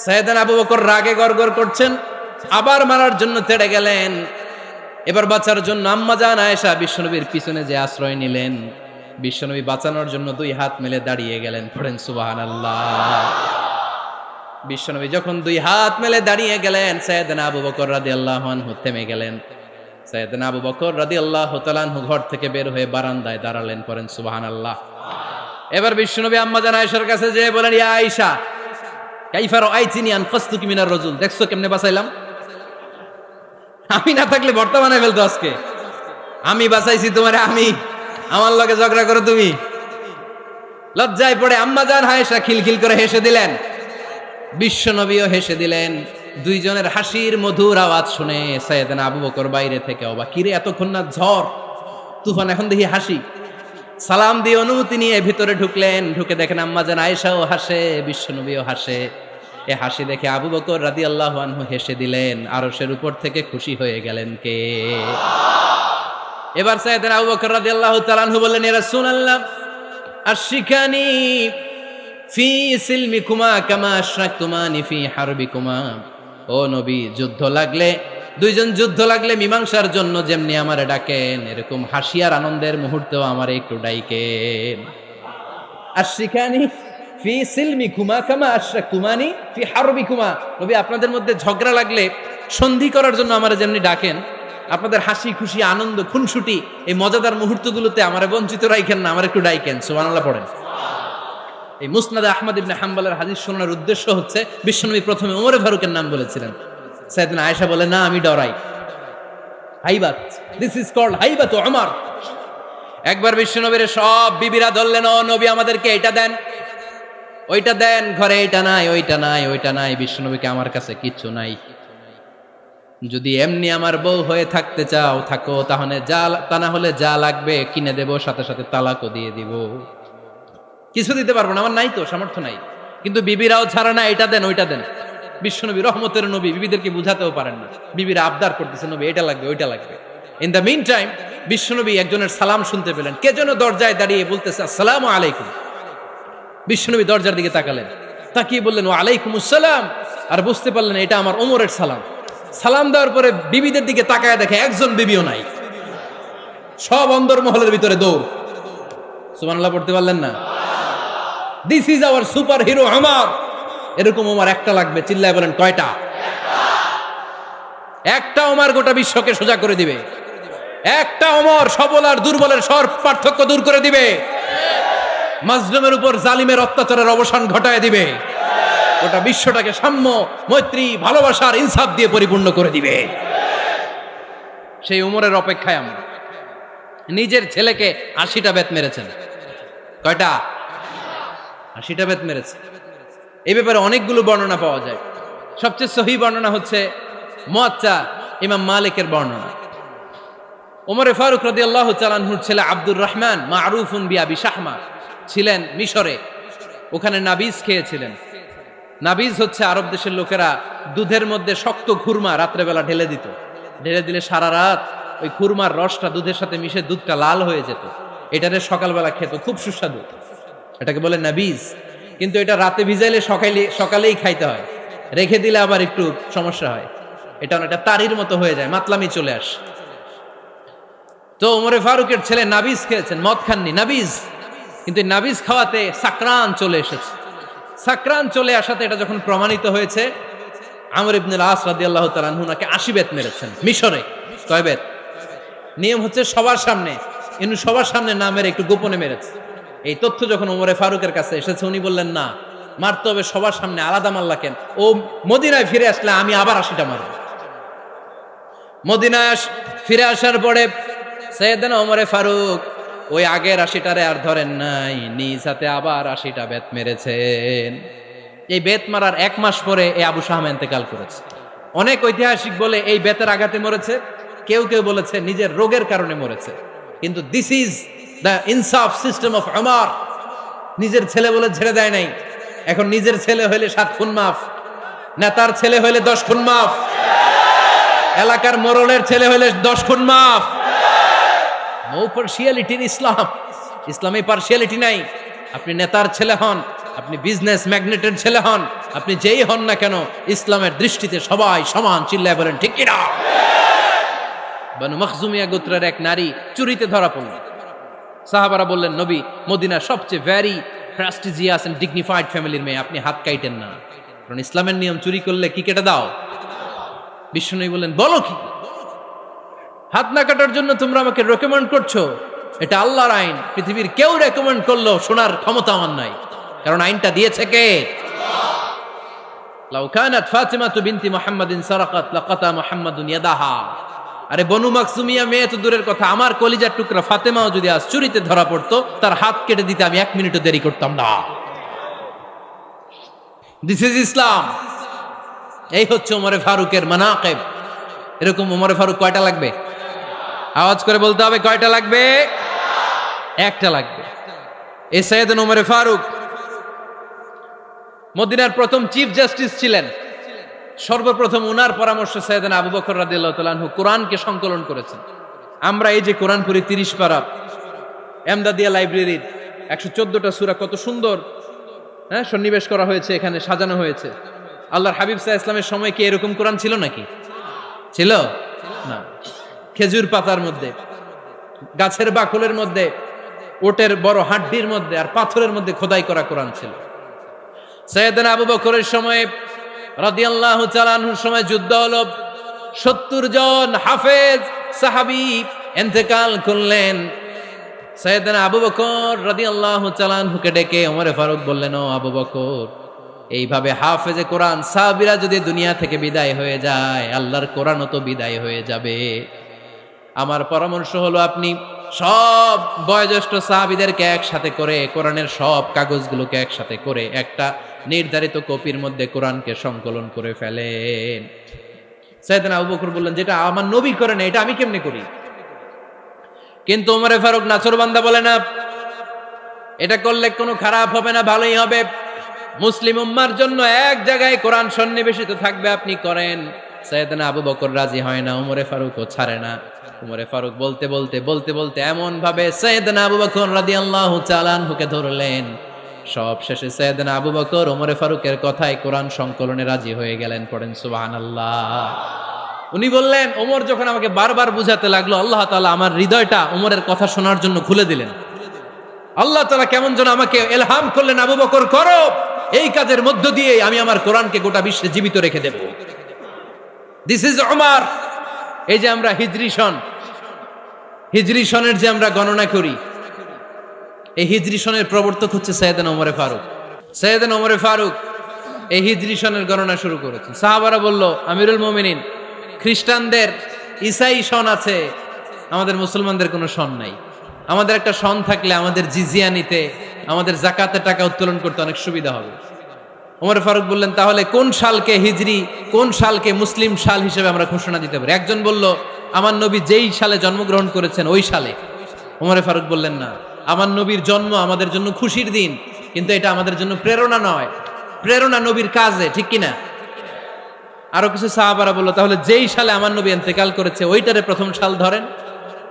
S1: সাইয়েদনা আবু বকর রাগে গড়গড় করছেন, আবার মারার জন্য তেড়ে গেলেন। এবার বাঁচার জন্য আম্মা জান আয়েশা বিশ্বনবীর পিছনে যে আশ্রয় নিলেন, বিশ্বনবী বাঁচানোর জন্য দুই হাত মেলে দাঁড়িয়ে গেলেন। পড়েন সুবহানাল্লাহ। বিশ্বনবী যখন দুই হাত মেলে দাঁড়িয়ে গেলেন, সাইয়েদনা আবু বকর রাদিয়াল্লাহু আনহু থেমে গেলেন। সাইয়েদনা আবু বকর রাদিয়াল্লাহু তাআলা আনহু ঘর থেকে বের হয়ে বারান্দায় দাঁড়ালেন। পড়েন সুবহানাল্লাহ। এবার বিশ্বনবী আম্মা জান আয়েশার কাছে যেয়ে বলেন, ইয়া আয়েশা কাইফা রাআইতিনি আনকাসতুকি মিনার রাজুল, দেখছো কেমনে বাঁচাইলাম? আমি না থাকলে ভর্তা বানাই ফেলতো আজকে। আমি বাঁচাইছি তোমারে, আমি আমার লগে ঝগড়া করো তুমি। লজ্জায় পড়ে আম্মা জান আয়েশা খিলখিল করে হেসে দিলেন, বিশ্বনবীও হেসে দিলেন। দুইজনের হাসির মধুর আওয়াজ শুনে সাইয়েদনা আবু বকর বাইরে থেকে অবাক, কিরে এতক্ষণ না ঝড় তুফান, এখন দেখি হাসি। সালাম দিয়ে অনুমতি নিয়ে ভিতরে ঢুকলেন। ঢুকে দেখেন আম্মা জান আয়েশাও হাসে, বিশ্বনবীও হাসে। এ হাসি দেখে আবু বকর রাদিয়াল্লাহু আনহু হেসে দিলেন। আরশের উপর থেকে খুশি হয়ে গেলেন কে? এবার সাইয়েদনা আবু বকর রাদিয়াল্লাহু তাআলা আনহু বললেন, ইয়া রাসূলুল্লাহ আশরিকানি ফি সিলমিকুমা কামা আশরাকতুমানি ফি হারবিকুমা। ও নবী, যুদ্ধ লাগলে, দুইজন যুদ্ধ লাগলে মীমাংসার জন্য যেমনি আমারে ডাকেন, এরকম হাসি আর আনন্দের মুহূর্তেও আমারে একটু ডাইকেন। আশরিকানি ফি সিলমিকুমা কামা আশরাকতুমানি ফি হারবিকুমা। নবী, আপনাদের মধ্যে ঝগড়া লাগলে সন্ধি করার জন্য আমারে যেমনি ডাকেন, আপনাদের হাসি খুশি আনন্দ খুনসুটি এই মজাদার মুহূর্তগুলোতে আমারে বঞ্চিত রাখেন না, আমার একটু ডাইকেন। সুবহানাল্লাহ পড়েন। এই মুসনাদে আহমদ ইবনে হাম্বলের হাদিস শোনার উদ্দেশ্য হচ্ছে, বিশ্বনবী প্রথমে ওমরে ফারুকের নাম বলেছিলেন। সাইয়েদনা আয়েশা বলে, না আমি ডরাই, হাইবাত, দিস ইজ কল্ড হাইবাত ওমর। একবার বিশ্বনবীর সব বিবিরা ধরলেন, ও নবী আমাদেরকে এটা দেন, ওইটা দেন, ঘরে এটা নাই, ওইটা নাই, ওইটা নাই। বিশ্বনবীকে, আমার কাছে কিচ্ছু নাই, যদি এমনি আমার বউ হয়ে থাকতে চাও থাকো, তাহলে তা না হলে যা লাগবে কিনে দেব, সাথে সাথে তালাকও দিয়ে দিব। কিছু দিতে পারবো না, আমার নাই তো, সামর্থ্য নাই। কিন্তু বিবিরাও ছাড়া না, এটা দেন ওইটা দেন। বিশ্বনবী রহমতের নবী, বিবিদেরকে বুঝাতেও পারেন না, বিবিরা আবদার করতেছে, নবী এটা লাগবে ওইটা লাগবে। ইন দ্য মিন টাইম বিশ্বনবী একজনের সালাম শুনতে পেলেন। কে যেন দরজায় দাঁড়িয়ে বলতেছে, আসসালামু আলাইকুম। বিশ্বনবী দরজার দিকে তাকালেন, তাকিয়ে বললেন, ওয়া আলাইকুমুস সালাম। আর বুঝতে পারলেন এটা আমার ওমরের সালাম। সালাম দেওয়ার পরে বিবিদের দিকে তাকায় দেখে একজন বিবিও নাই, সব অন্দরমহলের ভিতরে দৌড়। সুবহানাল্লাহ পড়তে পারলেন না? This is our super hero Omar. এরকম ওমর একটা লাগবে, চিল্লায় বলেন কয়টা? একটা ওমর গোটা বিশ্বকে সোজা করে দিবে। একটা ওমর সবল আর দুর্বলের সব পার্থক্য দূর করে দিবে। মাজলুমের উপর জালিমের অত্যাচারের অবসান ঘটায় দিবে। গোটা বিশ্বটাকে সাম্য, মৈত্রী, ভালোবাসার ইনসাফ দিয়ে পরিপূর্ণ করে দিবে। সেই ওমরের অপেক্ষায় আমরা। নিজের ছেলেকে 80টা বেত মেরেছেন। কয়টা? 80টা বেত মেরেছে। এই ব্যাপারে অনেকগুলো বর্ণনা পাওয়া যায়। সবচেয়ে সহিহ বর্ণনা হচ্ছে মুয়াত্তা ইমাম মালিকের বর্ণনা। ওমরে ফারুক রাদিয়াল্লাহু তাআলা আনহুর ছেলে আব্দুর রহমান মারুফুন বিআবি শাহমা ছিলেন মিশরে। ওখানে নাবিজ খেয়েছিলেন। নাবিজ হচ্ছে আরব দেশের লোকেরা দুধের মধ্যে শক্ত খুরমা রাত্রেবেলা ঢেলে দিত। ঢেলে দিলে সারা রাত ওই খুরমার রসটা দুধের সাথে মিশে দুধটা লাল হয়ে যেত। এটারে সকালবেলা খেত, খুব সুস্বাদু, এটাকে বলে নাবিজ। কিন্তু এটা রাতে ভিজাইলে সকালেই খাইতে হয়, রেখে দিলে আবার একটু সমস্যা হয়। এটা অনেকটা তারির মতো হয়ে যায়, মাতলামি চলে আসে। তো ওমরে ফারুকের ছেলে নাবিজ খেয়েছেন, মদ খাননি, নাবিজ। কিন্তু নাবিজ খাওয়াতে সাকরান চলে এসেছে। সাকরান চলে আসাতে এটা যখন প্রমাণিত হয়েছে, আমর ইবনুল আস রাদিয়াল্লাহু তাআলা আনহু নাকি 80 বেত মেরেছেন মিশরে। কয় বেত? নিয়ম হচ্ছে সবার সামনে, কিন্তু সবার সামনে না মেরে একটু গোপনে মেরেছে। এই তথ্য যখন ওমরে ফারুকের কাছে এসেছে, উনি বললেন, না, মারতে হবে সবার সামনে, আলাদা মারলা কেন? ও মদিনায় ফিরে আসলে আমি আবার 80টা মারব। মদিনায় ফিরে আসার পরে সাইয়েদনা ওমরে ফারুক ওই আগের 80টারে আর ধরেন নাই, নিজ হাতে আবার 80টা বেত মেরেছেন। এই বেত মারার 1 মাস পরে এই আবু শাহমা ইন্তেকাল করেছে। অনেক ঐতিহাসিক বলে এই বেতের আঘাতে মরেছে, কেউ কেউ বলেছে নিজের রোগের কারণে মরেছে। কিন্তু দিস ইজ দ্য ইনসাফ সিস্টেম অফ ওমর। নিজের ছেলে বলে ছেড়ে দেয় নাই। এখন নিজের ছেলে হইলে 7 খুন মাফ, নেতার ছেলে হইলে 10 খুন মাফ, এলাকার মোড়লের ছেলে হইলে 10 খুন মাফ। নো পার্সিয়ালিটি ইন ইসলাম। ইসলামে পার্সিয়ালিটি নাই। আপনি নেতার ছেলে হন, আপনি বিজনেস ম্যাগনেটের ছেলে হন, আপনি যেই হন না কেন, ইসলামের দৃষ্টিতে সবাই সমান। চিল্লায় বলেন ঠিক কিনা? বানু মখজুমিয়া গোত্রের এক নারী চুরিতে ধরা পড়ল। সাহাবারা বললেন, নবী, মদিনার সবচেয়ে ভ্যারি প্রেস্টিজিয়াস এন্ড ডিগনিফাইড ফ্যামিলির মেয়ে, আপনি হাত কাইটেন না, কারণ ইসলামের নিয়ম চুরি করলে কি কেটে দাও। বিশ্বনবী বললেন, বলো কি, হাত না কাটার জন্য তোমরা আমাকে রেকমেন্ড করছো? এটা আল্লাহর আইন, পৃথিবীর কেউ রেকমেন্ড করলো শোনার ক্ষমতা আমার নাই, কারণ আইনটা দিয়েছে কে? লাউ কানাত ফাতিমাতু বিনতি মুহাম্মাদিন সারাকাত লাকাতা মুহাম্মাদুন ইয়াদাহা। আরে বনু মাকসুমিয়া মেয়ে তো দূরের কথা, আমার কলিজার টুকরা ফাতেমাও যদি আজ চুরিতে ধরা পড়তো, তার হাত কেটে দিতে আমি 1 মিনিটও দেরি করতাম না। দিস ইজ ইসলাম। এই হচ্ছে ওমরে ফারুকের মানাকিব। এরকম ওমরে ফারুক কয়টা লাগবে? আওয়াজ করে বলতে হবে, কয়টা লাগবে? একটা লাগবে। এই সাইয়েদনা ওমরে ফারুক মদিনার প্রথম চিফ জাস্টিস ছিলেন। সর্বপ্রথম উনার পরামর্শে সাইয়েদনা আবু বকর রাদিয়াল্লাহু তাআলা আনহু কোরআনকে সংকলন করেছেন। আমরা এই যে কোরআন পড়ি 30 পারা, এমদাদিয়া লাইব্রেরির 114টা সূরা, কত সুন্দর সন্নিবেশ করা হয়েছে, এখানে সাজানো হয়েছে। আল্লাহর হাবিব সাল্লাল্লাহু আলাইহি ওয়াসাল্লামের সময় কি এরকম কোরআন ছিল নাকি? ছিল না। খেজুর পাতার মধ্যে, গাছের বাকলের মধ্যে, ওটের বড় হাড্ডির মধ্যে আর পাথরের মধ্যে খোদাই করা কোরআন ছিল। সাইয়েদনা আবু বকরের সময় রাদিয়াল্লাহু তাআলা আনহুর সময় যুদ্ধ হলো, 70 জন হাফেজ সাহাবী ইন্তেকাল করলেন। সাইয়েদনা আবু বকর রাদিয়াল্লাহু তাআলা আনহুকে ডেকে ওমরে ফারুক বললেন, ও আবু বকর, এইভাবে হাফেজে কোরআন সাহাবীরা যদি দুনিয়া থেকে বিদায় হয়ে যায়, আল্লাহর কোরআনও তো বিদায় হয়ে যাবে। আমার পরামর্শ হলো, আপনি সব বয়োজ্যেষ্ঠ সাহাবীদেরকে একসাথে করে কোরআনের সব কাগজগুলোকে একসাথে করে একটা নির্ধারিত কপির মধ্যে কোরআনকে সংকলন করে ফেলেন। সাইয়েদনা আবু বকর বললেন, যেটা আমার নবী করে না, এটা আমি কেমনে করি? কিন্তু ওমরে ফারুক নাছরবান্দা বলে না, এটা করলে কোনো খারাপ হবে না, ভালোই হবে। মুসলিম উম্মার জন্য এক জায়গায় কোরআন সন্নিবেশিত থাকবে, আপনি করেন। সাইয়েদনা আবু বকর রাজি হয় না, ওমরে ফারুকও ছাড়ে না। ওমরে ফারুক বলতে বলতে বলতে বলতে এমন ভাবে সাইয়েদনা আবু বকর রাদিয়াল্লাহু তাআলা আনহুকে ধরলেন, সব শেষে সাইয়েদনা আবু বকর ওমরে ফারুকের কথায় কোরআন সংকলনে রাজি হয়ে গেলেন। পড়েন সুবহানাল্লাহ। উনি বললেন, ওমর যখন আমাকে বারবার বুঝাতে লাগলো, আল্লাহ তাআলা আমার হৃদয়টা ওমরের কথা শোনার জন্য খুলে দিলেন। আল্লাহ তাআলা কেমন যেন আমাকে ইলহাম করলেন, আবু বকর করো, এই কাজের মধ্য দিয়ে আমি আমার কোরআনকে গোটা বিশ্বে জীবিত রেখে দেব। This is Omar. এই যে আমরা হিজরি সনের যে আমরা গণনা করি, এই হিজরি সনের প্রবর্তক হচ্ছে সাইয়েদনা ওমরে ফারুক। সাইয়েদনা ওমরে ফারুক এই হিজরি সনের গণনা শুরু করেছেন। সাহাবারা বলল, আমিরুল মুমিনিন, খ্রিস্টানদের ঈসাই সন আছে, আমাদের মুসলমানদের কোনো সন নাই। আমাদের একটা সন থাকলে আমাদের জিজিয়া নিতে, আমাদের যাকাতের টাকা উত্তোলন করতে অনেক সুবিধা হবে। ওমর ফারুক বললেন, তাহলে কোন সালকে হিজরি, কোন সালকে মুসলিম সাল হিসেবে আমরা ঘোষণা দিতে পারি? একজন বলল, আমার নবী যেই সালে জন্মগ্রহণ করেছেন ওই সালে। ওমর ফারুক বললেন, না, আমার নবীর জন্ম আমাদের জন্য খুশির দিন, কিন্তু এটা আমাদের জন্য প্রেরণা নয়, প্রেরণা নবীর কাজে, ঠিক কিনা? আরো কিছু সাহাবারা বলল, তাহলে যেই সালে আমার নবী ইন্তেকাল করেছে ওইটারে প্রথম সাল ধরেন।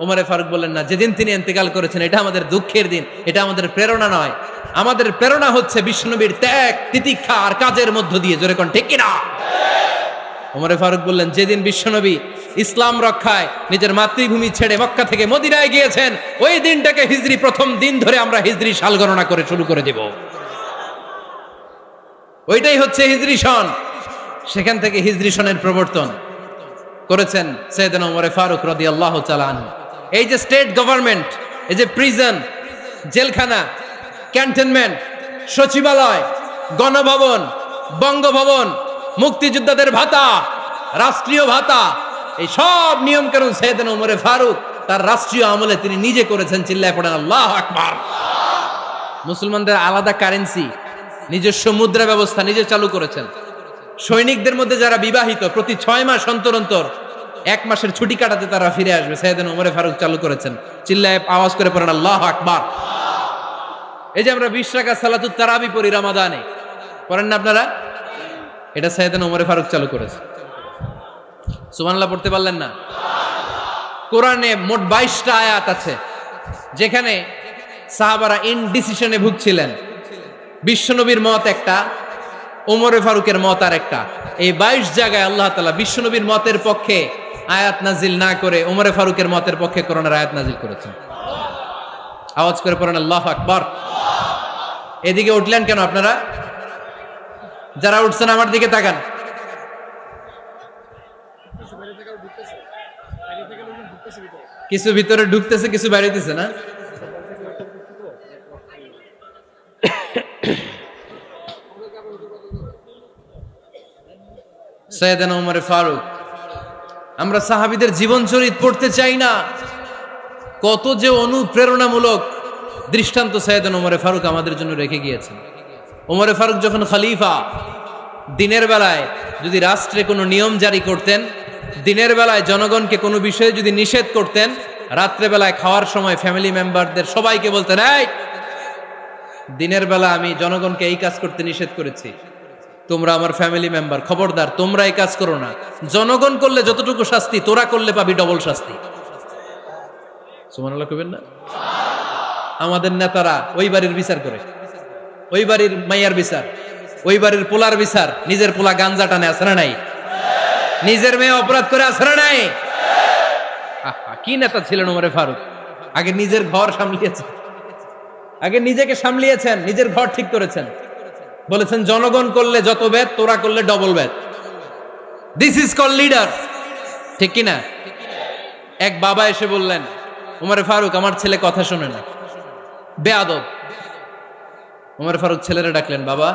S1: ওমর ফারুক বললেন, না, যেদিন তিনি ইন্তেকাল করেছেন এটা আমাদের দুঃখের দিন, এটা আমাদের প্রেরণা নয়। আমাদের প্রেরণা হচ্ছে বিশ্বনবীর ত্যাগ, তিতিক্ষা আর কাজের মধ্য দিয়ে। জোরে কোন ঠিক কিনা? ওমর ফারুক বললেন, যেদিন বিশ্বনবী ইসলাম রক্ষায় নিজের মাতৃভূমি ছেড়ে মক্কা থেকে মদিনায় গিয়েছেন, ওই দিনটাকে হিজরি প্রথম দিন ধরে আমরা হিজরি সাল গণনা করে শুরু করে দেব। ওইটাই হচ্ছে হিজরি সন। সেখান থেকে হিজরি সনের প্রবর্তন করেছেন সাইয়েদনা ওমর ফারুক রাদিয়াল্লাহু তাআলা আনহু। এই যে স্টেট গভর্নমেন্ট, এই যে প্রিজন, জেলখানা, ক্যান্টনমেন্ট, সচিবালয়, গণভবন, বঙ্গভবন, মুক্তিযোদ্ধাদের ভাতা, রাষ্ট্রীয় ভাতা, এই সব নিয়ম কানুন সাইয়েদনা ওমর ফারুক তার রাষ্ট্রীয় আমলে তিনি নিজে করেছেন। চিল্লায় পড়েন আল্লাহু আকবার। মুসলমানদের আলাদা কারেন্সি, নিজস্ব মুদ্রা ব্যবস্থা নিজে চালু করেছেন। সৈনিকদের মধ্যে যারা বিবাহিত, প্রতি 6 মাস অন্তর অন্তর 1 মাসের ছুটি কাটাতে তারা ফিরে আসবে, সাইয়েদনা ওমর ফারুক চালু করেছেন। চিল্লায় আওয়াজ করে পড়েন আল্লাহু আকবার। এই যে আমরা 20 রাকাত সালাতুত তারাবি পড়ি রমাদানে, পড়েন না আপনারা? এটা সাইয়েদনা ওমর ফারুক চালু করেছে। সুবহানাল্লাহ পড়তে পারলেন না? কোরআনে মোট 22টা আয়াত আছে যেখানে সাহাবারা ইনডিসিশনে ভুগছিলেন। বিশ্বনবীর মত একটা, ওমর ফারুকের মত আর একটা। এই 22 জায়গায় আল্লাহ তাআলা বিশ্বনবীর মতের পক্ষে আয়াত নাজিল না করে ওমরে ফারুকের মতের পক্ষে করোনার আয়াত নাজিল করেছেন। আওয়াজ করে পড়েন আল্লাহু আকবার। এদিকে উঠলেন কেন আপনারা? যারা উঠছেন আমার দিকে তাকান। কিছু ভিতরে ঢুকতেছে, কিছু বাইরেতেছে না? সাইয়েদনা ওমর ফারুক, আমরা সাহাবীদের জীবন চরিত পড়তে চাই না? কত যে অনুপ্রেরণামূলক দৃষ্টান্ত সাইয়েদনা ওমর ফারুক আমাদের জন্য রেখে গিয়েছেন। ওমর ফারুক যখন খলিফা, দিনের বেলায় যদি রাষ্ট্রে কোনো নিয়ম জারি করতেন, দিনের বেলায় জনগণকে কোনো বিষয়ে যদি নিষেধ করতেন, রাত্রে বেলায় খাওয়ার সময় ফ্যামিলি মেম্বারদের সবাইকে বলতেন, এই দিনের বেলা আমি জনগণকে এই কাজ করতে নিষেধ করেছি, তোমরা আমার ফ্যামিলি মেম্বার, খবরদার তোমরা এই কাজ করো না। জনগণ করলে যতটুকু শাস্তি, তোরা করলে পাবি ডবল শাস্তি। সুবহানাল্লাহ কইবেন না? আমাদের নেতারা ওই বাড়ির বিচার করে, ওই বাড়ির মাইয়ার বিচার, ওই বাড়ির পোলার বিচার, নিজের পোলা গাঞ্জা টানে, আছে না নাই? নিজের মেয়ে অপরাধ করে, আছে না নাই? কি নেতা ছিলেন ওমর ফারুক! আগে নিজের ঘর সামলিয়েছেন, আগে নিজেকে সামলিয়েছেন, নিজের ঘর ঠিক করেছেন। বলেছেন জনগণ করলে যত বেদ, তোরা করলে double Veda. This is call leader, ঠিক কিনা? এক বাবা এসে বললেন, ওমর ফারুক আমার ছেলে কথা শোনে না, বেয়াদব। ওমর ফারুক ছেলেরা ডাকলেন, বাবা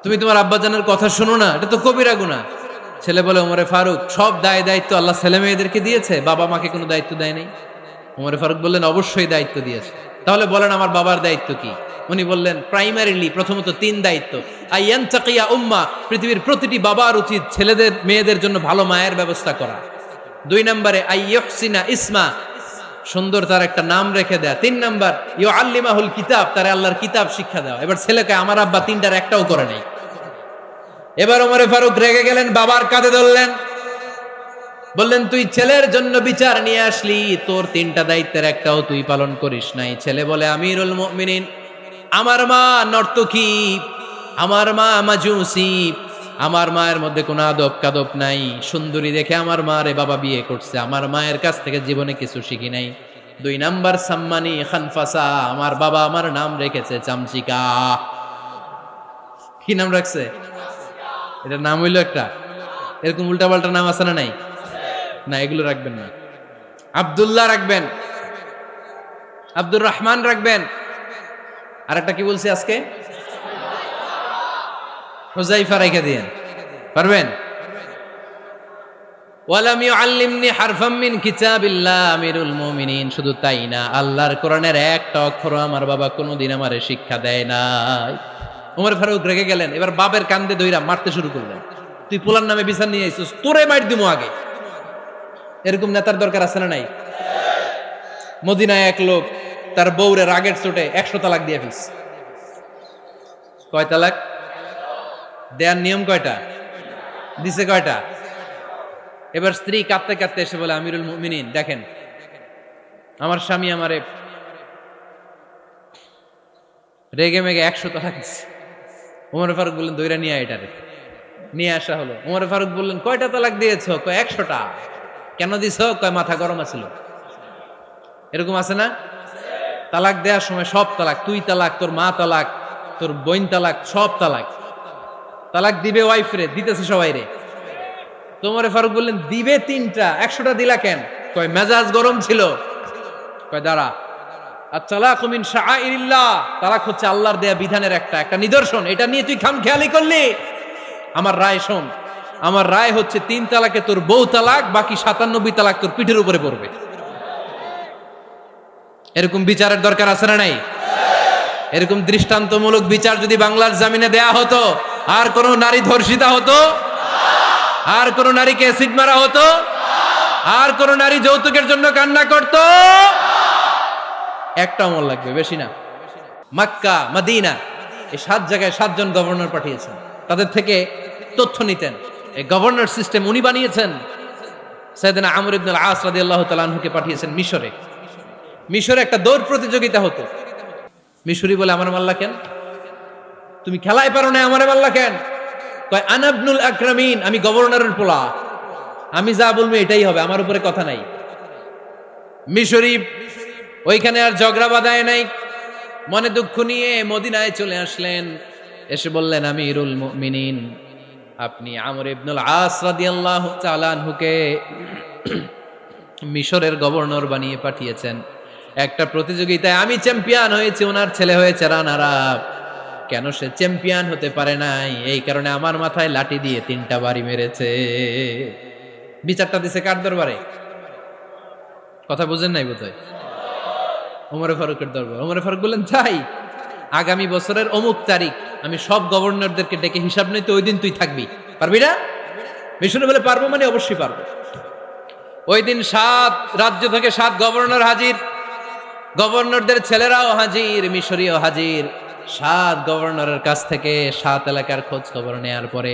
S1: তুমি তোমার আব্বাজানের কথা শোনো না, এটা তো কবিরা গুনাহ। ছেলে বলে, ওমর ফারুক সব দায় দায়িত্ব আল্লাহ ছেলে মেয়েদেরকে দিয়েছে, বাবা মাকে কোনো দায়িত্ব দেয় নাই। ওমর ফারুক বললেন, অবশ্যই দায়িত্ব দিয়েছে। তাহলে বলেন আমার বাবার দায়িত্ব কি? উনি বললেন, প্রাইমারিলি প্রথমত 3 দায়িত্ব। আইয়ান তাকিয়া উম্মা, পৃথিবীর প্রতিটি বাবার উচিত ছেলেদের মেয়েদের জন্য ভালো মায়ের ব্যবস্থা করা। 2 নম্বরে আইয়ুহসিনা ইসমা, সুন্দর তার একটা নাম রেখে দেয়া। 3 নাম্বার ইউআল্লিমাহুল কিতাব, তার আল্লাহর কিতাব শিক্ষা দেওয়া। এবার ছেলেকে আমার আব্বা 3টার একটাও করে নাই। এবার ওমর ফারুক রেগে গেলেন, বাবার কাঁধে ধরলেন, বললেন তুই ছেলের জন্য বিচার নিয়ে আসলি, তোর 3টা দায়িত্বের একটাও তুই পালন করিস নাই। ছেলে বলে, আমিরুল মুমিনিন, আমার মা নর্তকী, আমার মা মাজুসি, আমার মায়ের মধ্যে কোনো আদব কাদব নাই, সুন্দরী দেখে আমার মা রে বাবা বিয়ে করছে, আমার মায়ের কাছ থেকে জীবনে কিছু শিখি নাই। 2 নাম্বার সাম্মানি খানফাসা, আমার বাবা আমার নাম রেখেছে চামচিকা। কি নাম রাখছে? এটার নাম হইলো একটা, এরকম উল্টাপাল্টা নাম আছে না নাই? না, এগুলো রাখবেন না। আব্দুল্লাহ রাখবেন, আব্দুর রহমান রাখবেন, আর একটা কি বলছি আজকে? হুযায়ফা রেখে দিয়েন, পারবেন? ওয়ালাম ইউআল্লিমনি হারফাম মিন কিতাবিল্লাহ, আমিরুল মুমিনিন। শুধু তাই না, আল্লাহর কোরআনের একটা অক্ষর আমার বাবা কোনোদিন আমারে শিক্ষা দেয় নাই। ওমর ফারুক রেগে গেলেন, এবার বাবার কান্দে ধইরা মারতে শুরু করলেন। তুই পোলার নামে বিচার নিয়ে আইছিস, তোরে মার দিমু আগে। এরকম নেতার দরকার আছে না নাই? মদিনায় এক লোক তার বউরে রাগের চোটে 100 তালাক দিয়ে ফেলছে। কয় তালাক দেয়ার নিয়ম কয়টা? দিছে কয়টা? এবার স্ত্রী কাঁদতে কাঁদতে এসে বলে, আমিরুল মুমিনিন দেখেন, আমার স্বামী আমারে রেগে মেগে 100 তালাক দিচ্ছে। ওমর ফারুক বললেন, দইরা নিয়ে আয় এটারে। নিয়ে আসা হলো। ওমর ফারুক বললেন, কয়টা তালাক দিয়েছো? কয় 100টা। কেন দিছো? কয় মাথা গরম আছিল। এরকম আছে না? তালাক দেওয়ার সময় সব তালাক, তুই তালাক, তোর মা তালাক, তোর বোন তালাক, সব তালাক। তালাক দিবে ওয়াইফ রে, দিতেছে সবাই রে। ওমর ফারুক বললেন, দিবে 3টা, 100টা দিলা কেন? কয় মেজাজ গরম ছিল। কয় দাঁড়া, আত-তালাকু মিন শাআইরিল্লাহ, তালাক হচ্ছে আল্লাহর দেয়া বিধানের একটা নিদর্শন, এটা নিয়ে তুই খামখেয়ালি করলি। আমার রায় শোন, আমার রায় হচ্ছে 3 তালাকে তোর বউ তালাক, বাকি 97 তালাক তোর পিঠের উপরে পড়বে। এরকম বিচারের দরকার আছে না নাই? এরকম দৃষ্টান্তমূলক বিচার যদি বাংলার জমিনে দেয়া হতো, আর কোন নারী ধর্ষিতা হতো? আর কোন নারীকে অ্যাসিড মারা হতো? আর কোন নারী যৌতুকের জন্য কান্না করত? একটা আমল লাগবে, বেশি না। মক্কা, মদিনা, এই 7 জায়গায় 7 জন গভর্নর পাঠিয়েছেন, তাদের থেকে তথ্য নিতেন। এই গভর্নর সিস্টেম উনি বানিয়েছেন। সাইয়েদনা আমর ইবনে আল-আস রাদিয়াল্লাহু তাআলা আনহুকে পাঠিয়েছেন মিশরে। মিশরে একটা দৌড় প্রতিযোগিতা হতো। মিশরি বলে, আমার মাল্লা কেন? তুমি খেলায় পারো না, আমারে মাল্লা কেন? কয় আনা ইবনুল আকরামিন, আমি গভর্নরের পোলা। আমি যা বলবো এটাই হবে, আমার উপরে কথা নাই। মিশরি ওইখানে আর ঝগড়া বাঁধায় নাই, মনে দুঃখ নিয়ে মদিনায় চলে আসলেন। এসে বললেন, আমিরুল মুমিনিন, আপনি আমর ইবনুল আস রাদিয়াল্লাহু তাআলা আনহুকে মিশরের গভর্নর বানিয়ে পাঠিয়েছেন। একটা প্রতিযোগিতায় আমি চ্যাম্পিয়ন হয়েছি, ওনার ছেলে হয়েছে রানার আপ। কেন সে চ্যাম্পিয়ন হতে পারে নাই? এই কারণে আমার মাথায় লাঠি দিয়ে 3টা বাড়ি মেরেছে। বিচারটা দিছে কার দরবারে? কথা বুঝেন নাই বোধহয়? ওমর ফারুকের দরবার। ওমর ফারুক বললেন, তাই আগামী বছরের অমুক তারিখ আমি সব গভর্নরদেরকে ডেকে হিসাব নিতে, ওই দিন তুই থাকবি, পারবি না? মিশনে বলে পারবো, মানে অবশ্যই পারবো। ওই দিন 7 রাজ্য থেকে 7 গভর্নর হাজির, গভর্নরদের ছেলেরাও হাজির, মিশরীয় হাজির। 7 গভর্নরের কাছ থেকে 7 এলাকার খোঁজ খবর নেয়ার পরে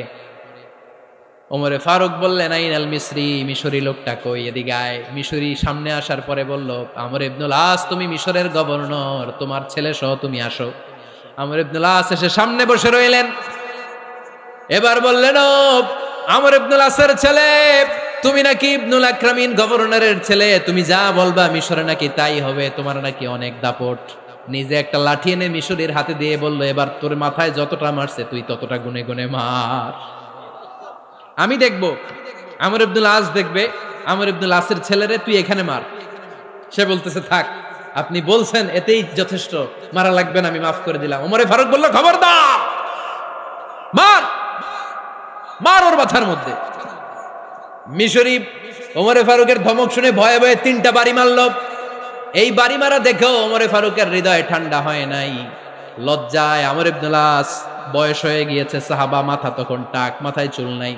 S1: ওমরে ফারুক বললেন, আইনাল মিসরি, মিশরি লোকটা কই, এদিকে আয়। মিশরি সামনে আসার পরে বলল, আমর ইবনুল আস, তুমি মিশরের গভর্নর, তোমার ছেলে সহ তুমি আসো। আমর ইবনুল আস এসে সামনে বসে রইলেন। এবার বললেন, ও আমর ইবনুল আসের ছেলে, তুমি নাকি ইবনুল আকরামিন গভর্নরের ছেলে, তুমি যা বলবা মিশরে নাকি তাই হবে, তোমার নাকি অনেক দাপট। নিজে একটা লাঠি এনে মিশরীর হাতে দিয়ে বলল, এবার তোর মাথায় যতটা মারছে তুই ততটা গুনে গুনে মার, আমি দেখবো। আমর ইবনুল আস দেখবে, আমর ইবনুল আসের ছেলেরে তুই এখানে মার। সে বলতেছে, থাক, আপনি বলছেন এতেই যথেষ্ট, মারা লাগবে না, আমি মাফ করে দিলাম। ওমরে ফারুক বলল, খবরদার, মার, মার ওর মাথার মধ্যে। মিশরি ওমরে ফারুকের ধমক শুনে ভয়ে ভয়ে 3টা বাড়ি মারল। এই বাড়ি মারা দেখেও ওমরে ফারুকের হৃদয় ঠান্ডা হয় নাই। লজ্জায় আমর ইবনুল আস, বয়স হয়ে গিয়েছে সাহাবা, মাথা তখন টাক, মাথায় চুল নাই,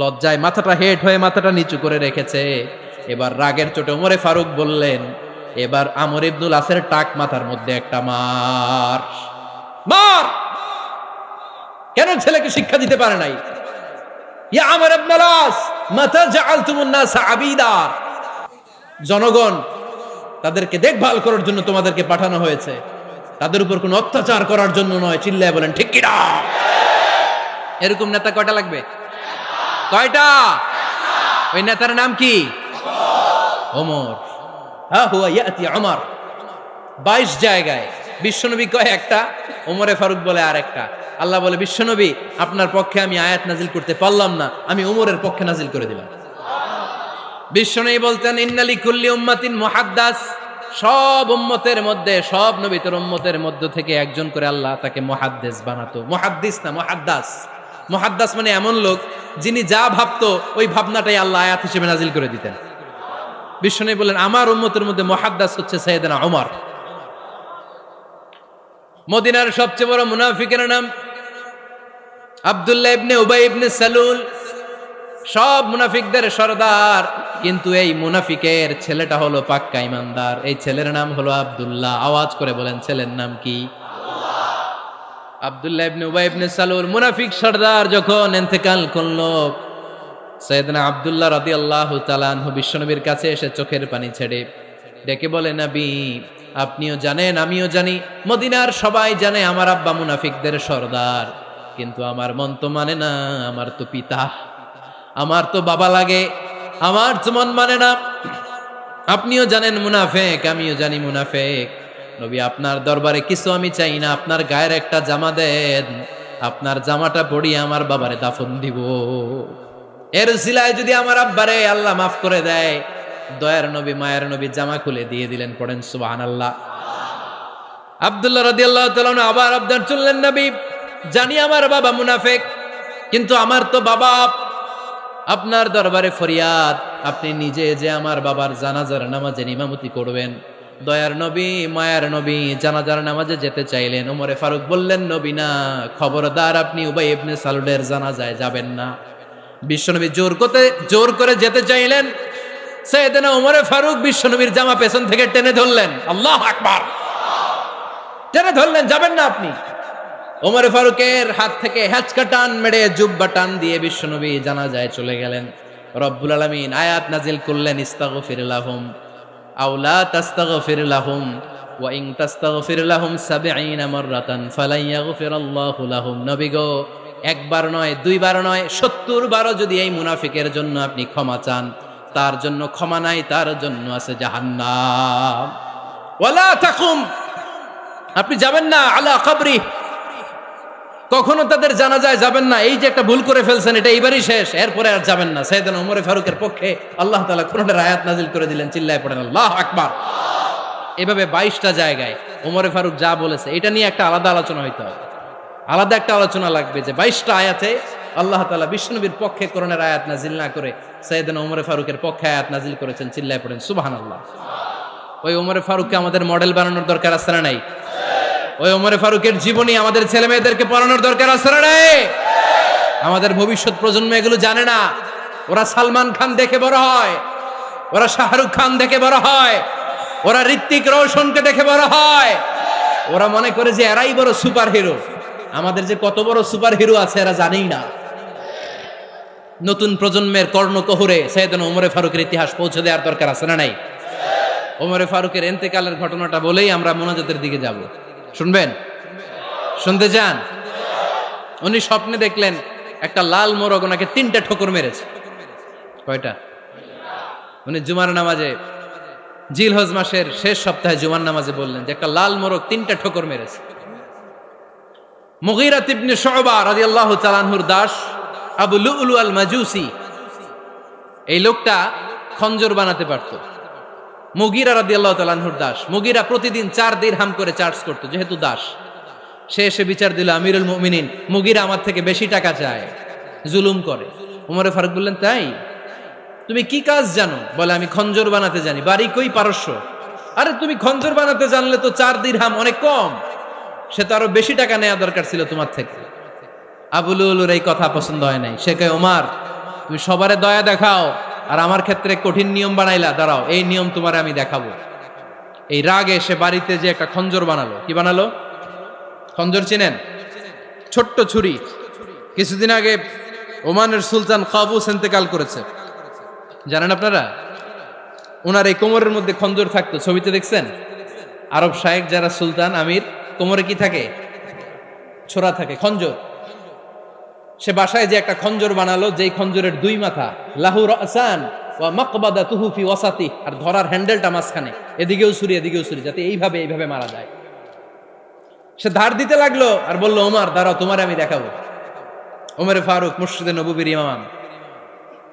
S1: লজ্জায় মাথাটা হেট হয়ে মাথাটা নিচু করে রেখেছে। এবার রাগের চোটে ওমরে ফারুক বললেন, এবার আমর ইবনুল আসের টাক মাথার মধ্যে একটা মার, মার। কেন ছেলেকে শিক্ষা দিতে পারে নাই? ইয়া আমর ইবনুল আস, মাতা জাআলতুমুন নাস আবিদা, জনগণ তাদেরকে দেখভাল করার জন্য তোমাদেরকে পাঠানো হয়েছে, তাদের উপর কোনো অত্যাচার করার জন্য নয়। চিল্লায় বলেন ঠিক কি না? এরকম নেতা কয়টা লাগবে? কয়টা? ওই নেতার নাম কি? ওমর। হা হুয়া ইয়াতি ওমর। 22 জায়গায় বিশ্বনবী কয় একটা, ওমরে ফারুক বলে আর একটা। আল্লাহ বলে, বিশ্বনবী আপনার পক্ষে আমি আয়াত নাজিল করতে পারলাম না, আমি ওমরের পক্ষে নাজিল করে দিলাম। বিশ্বনবী বলতেন, ইন্নালি কুল্লি উম্মাতিন মুহাদ্দাস, সব উম্মতের মধ্যে, সব নবীর উম্মতের মধ্য থেকে একজন করে আল্লাহ তাকে মুহাদ্দিস বানাতো। মুহাদ্দিস না, মুহাদ্দাস। মুহাদ্দাস মানে এমন লোক যিনি যা ভাবতো ওই ভাবনাটাই আল্লাহ আয়াত হিসেবে নাজিল করে দিতেন। বিশ্বনবী বলেন, আমার উম্মতের মধ্যে মুহাদ্দাস হচ্ছে সাইয়েদনা ওমর। মদিনার সবচেয়ে বড় মুনাফিকের নাম আব্দুল্লাহ ইবনে উবাই ইবনে সালুল, সব মুনাফিকদের সরদার। কিন্তু এই মুনাফিকের ছেলেটা হলো পাক্কা ইমানদার। এই ছেলের নাম হলো আব্দুল্লাহ। আওয়াজ করে বলেন, ছেলের নাম কি? আব্দুল্লাহ ইবনে উবাই ইবনে সালুল, মুনাফিক সরদার যখন ইন্তেকাল করলো, সাইয়েদনা আব্দুল্লাহ রাদিয়াল্লাহু তাআলা আনহু বিশ্বনবীর কাছে এসে চোখের পানি ছেড়ে ডেকে বলে, নবী আপনিও জানেন, আমিও জানি, মদিনার সবাই জানে আমার আব্বা মুনাফিকদের সরদার, কিন্তু আমার মন তো মানে না, আমার তো পিতা, আমার তো বাবা লাগে, আমার তো মন মানে না। আপনিও জানেন মুনাফিক, আমিও জানি মুনাফিক। নবী আপনার দরবারে কিছু আমি চাই না, আপনার গায়ের একটা জামা দেন, আপনার জামাটা পরিয়ে আমার বাবারে দাফন দিব। এর উসিলায় যদি আমার আব্বারে আল্লাহ মাফ করে দেয়, দয়ার নবী মায়ের নবী জামা খুলে দিয়ে দিলেন। পড়েন সুবহানাল্লাহ। আব্দুল্লাহ রাদিয়াল্লাহু তাআলা আবার আবদার চললেন, নবী জানি আমার বাবা মুনাফিক, কিন্তু আমার তো বাবা, আপনার দরবারে ফরিয়াদ, আপনি নিজে যে আমার বাবার জানাজার নামাজের ইমামতি করবেন। দয়ার নবী মায়ার নবী জানাজার নামাজে যেতে চাইলেন। ওমরে ফারুক বললেন, নবী না, খবরদার, আপনি উবাই ইবনে সালুলের জানাজায় যাবেন না। বিশ্বনবী জোর করে যেতে চাইলেন। সাইয়েদনা ওমরে ফারুক বিশ্বনবীর জামা পেছন থেকে টেনে ধরলেন। আল্লাহু আকবার। টেনে ধরলেন, যাবেন না আপনি। ওমরে ফারুকের হাত থেকে হ্যাচকা টান মেরে জুব্বা টান দিয়ে বিশ্বনবী জানাজায় চলে গেলেন। রব্বুল আলামিন আয়াত নাজিল করলেন, ইস্তাগফির লাহুম আও লা তাস্তাগফির লাহুম ওয়া ইন তাস্তাগফির লাহুম 70 মাররাতান ফালান ইয়াগফিরাল্লাহু লাহুম। নবী গো, একবার নয়, দুইবার নয়, 70 বারও যদি এই মুনাফিকের জন্য আপনি ক্ষমা চান, তার জন্য ক্ষমা নাই, তার জন্য আছে জাহান্নাম। ওয়ালা তাকুম, আপনি যাবেন না আলা কবরি, কখনো তাদের জানাজায় যাবেন না। এই যে একটা ভুল করে ফেলছেন, এটা এইবারই শেষ, এরপরে আর যাবেন না। সাইয়েদনা ওমর ফারুকের পক্ষে আল্লাহ তাআলা কোরআনের আয়াত নাজিল করে দিলেন, চিল্লায় পড়েন আল্লাহু আকবার। এভাবে 22টা জায়গায় ওমর ফারুক যা বলেছে এটা নিয়ে একটা আলাদা আলোচনা হইতে হবে, আলাদা একটা আলোচনা লাগবে যে 22টা আয়াতে আল্লাহ তাআলা বিশ্বনবীর পক্ষে কোরআনের আয়াত নাজিল না করে সাইয়েদনা ওমর ফারুকের পক্ষে আয়াত নাজিল করেছেন, চিল্লায় পড়েন সুবহানাল্লাহ। ওই ওমর ফারুককে আমাদের মডেল বানানোর দরকার আছে না নাই? ওই ওমর ফারুকের জীবনী আমাদের ছেলে মেয়েদেরকে পড়ানোর দরকার আছে না নাই? আমাদের ভবিষ্যৎ প্রজন্ম এগুলো জানে না। ওরা সালমান খান দেখে বড় হয়, ওরা শাহরুখ খান দেখে বড় হয়, ওরা ঋত্বিক রোশনকে দেখে বড় হয়, ওরা মনে করে যে এরাই বড় সুপার হিরো। আমাদের যে কত বড় সুপার হিরো আছে এরা জানেই না। নতুন প্রজন্মের কর্ণকহুরে সাইয়েদনা ওমর ফারুকের ইতিহাস পৌঁছে দেওয়ার দরকার আছে না নাই? ওমর ফারুকের ইন্তেকালের ঘটনাটা বলেই আমরা মোনাজাতের দিকে যাব। শুনবেন? শুনতে চান? উনি স্বপ্নে দেখলেন একটা লাল মোরগ ওনাকে 3টা ঠোকর মেরেছে। কয়টা? উনি জুমার নামাজে, জিলহজ মাসের শেষ সপ্তাহে জুমার নামাজে বললেন যে একটা লাল মোরগ 3টা ঠোকর মেরেছে। মুগীরা ইবনে শুবা রাদিয়াল্লাহু তাআলা আনহুর দাস আবু লুলু আল মাজুসি, এই লোকটা খঞ্জর বানাতে পারত। মুগীরা রাদিয়াল্লাহু তাআলা আনহুর দাস। মুগীরা প্রতিদিন 4 দিরহাম করে চার্জ করত, যেহেতু দাস। সে এসে বিচার দিল, আমিরুল মুমিনিন, মুগীরা আমার থেকে বেশি টাকা চায়, জুলুম করে। ওমর ফারুক বললেন, তাই? তুমি কি কাজ জানো? বলে, আমি খঞ্জর বানাতে জানি। বাড়ি কই? পারস্য। আরে তুমি খঞ্জর বানাতে জানলে তো 4 দিরহাম অনেক কম, সে তো আরো বেশি টাকা নেওয়া দরকার ছিল তোমার থেকে। আবু লুলুর এই কথা পছন্দ হয় নাই। সে কয়, ওমর তুমি সবারে দয়া দেখাও আর আমার ক্ষেত্রে কঠিন নিয়ম বানাইলা, দাঁড়াও এই নিয়ম তোমারে আমি দেখাবো। এই রাগে সে বাড়িতে যে একটা খঞ্জর বানালো। কি বানালো? খঞ্জর চিনেন? ছোট্ট ছুরি। কিছুদিন আগে ওমানের সুলতান কাবুস ইন্তেকাল করেছে, জানেন আপনারা? ওনার এই কোমরের মধ্যে খঞ্জর থাকতো, ছবিতে দেখছেন? আরব শায়েখ যারা সুলতান আমির, কোমরে কি থাকে? ছোরা থাকে, খঞ্জর। সে বাসায় যে একটা খঞ্জর বানালো, যেই খঞ্জরের 2 মাথা, লাহু রাসান ওয়া মাকবাদাতুহু ফি ওয়াসাতি, আর ধরার হ্যান্ডেলটা মাঝখানে, এদিকেও ছুরি এদিকেও ছুরি, যাতে এইভাবে এইভাবে মারা যায়। সে ধার দিতে লাগলো আর বলল, ওমর দাঁড়াও তোমারে আমি দেখাবো। ওমর ফারুক মসজিদে নববীর ইমাম,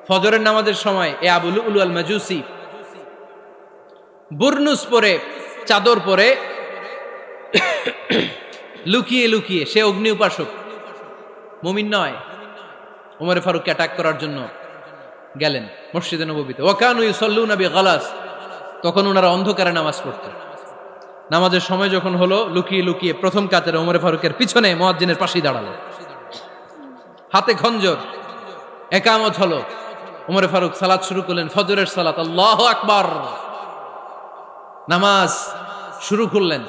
S1: ফজরের নামাজের সময় এ আবু লুলু আল মাজুসি বুরনুস পরে, চাদর পরে, লুকিয়ে লুকিয়ে, সে অগ্নি উপাসক, মুমিন নয়। ওমর ফারুককে অ্যাটাক করার জন্য গেলেন মসজিদে নববীতে। ওয়াকানু ইউসাল্লুনা বিগালাস, তখন ওনারা অন্ধকারে নামাজ পড়তেন। নামাজের সময় যখন হলো, লুকিয়ে লুকিয়ে প্রথম কাতারে ওমর ফারুকের পিছনে মুয়াজ্জিনের পাশেই দাঁড়ালো, হাতে খঞ্জর। একামত হলো, ওমর ফারুক সালাত শুরু করলেন, ফজরের সালাত, আল্লাহু আকবার। নামাজ শুরু করলেন,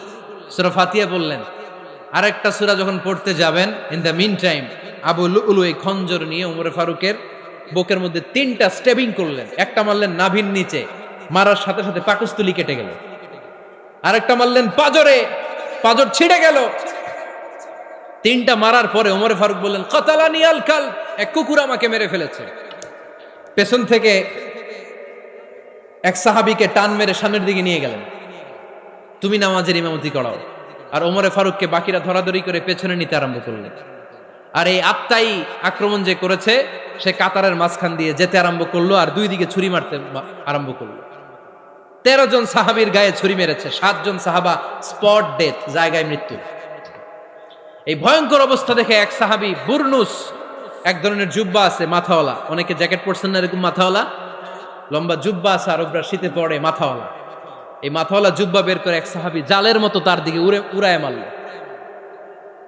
S1: সূরা ফাতিহা বললেন। আরেকটা সূরা যখন পড়তে যাবেন, in the meantime Abu লুলু এই খঞ্জর নিয়ে ওমর ফারুকের বুকের মধ্যে 3টা স্টেবিং করলেন। একটা মারলেন নাভির নিচে, মারার সাথে সাথে পাকস্থলী কেটে গেল। আরেকটা মারলেন পাজরে, পাজর ছিঁড়ে গেল। 3টা মারার পরে ওমর ফারুক বললেন, কাতালানি আল কালব, এক কুকুর আমাকে মেরে ফেলেছে। পেছন থেকে এক সাহাবীকে টান মেরে সামনের দিকে নিয়ে গেলেন, তুমি নামাজের ইমামতি করাও। আর ওমর ফারুককে বাকিরা ধরাধরি করে পেছনে নিতে আরম্ভ করলেন। আর এই আত্মাই আক্রমণ যে করেছে, সে কাতারের মাঝখান দিয়ে যেতে আরম্ভ করলো আর 2 দিকে ছুরি মারতে আরম্ভ করলো। 13 জন সাহাবীর গায়ে ছুরি মেরেছে, 7 জন সাহাবা স্পট ডেথ, জায়গায় মৃত্যু। এই ভয়ঙ্কর অবস্থা দেখে এক সাহাবী বুরনুস, এক ধরনের জুব্বা আছে মাথাওয়ালা, অনেকে জ্যাকেট পরছেন না এরকম মাথাওয়ালা, লম্বা জুব্বা আছে, আরবরা শীতে পরে মাথাওয়ালা। এই মাথাওয়ালা জুব্বা বের করে এক সাহাবী জালের মতো তার দিকে উড়ায় মারল।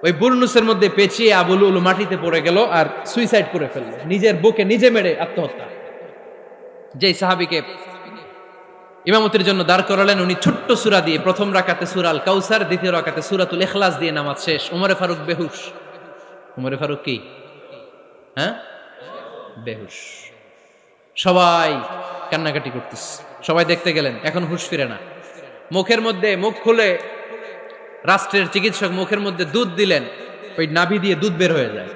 S1: ওই বুরনুসের মধ্যে পেঁচিয়ে আবু লুলু মাটিতে পড়ে গেল আর সুইসাইড করে ফেলল, নিজের বুকে নিজে মেরে আত্মহত্যা। যেই সাহাবীকে ইমামতির জন্য দাঁড় করালেন, উনি ছোট্ট সূরা দিয়ে, প্রথম রাকাতে সূরা আল কাউসার, দ্বিতীয় রাকাতে সূরাতুল ইখলাস দিয়ে নামাজ শেষ। ওমর ফারুক বেহুশ। ওমর ফারুক কি? হ্যাঁ, বেহুশ। সবাই কান্নাকাটি করতেছে, সবাই দেখতে গেলেন, এখন হুঁশ ফিরে না। মুখের মধ্যে, মুখ খুলে রাষ্ট্রের চিকিৎসক মুখের মধ্যে দুধ দিলেন, ওই নাভি দিয়ে দুধ বের হয়ে যায়।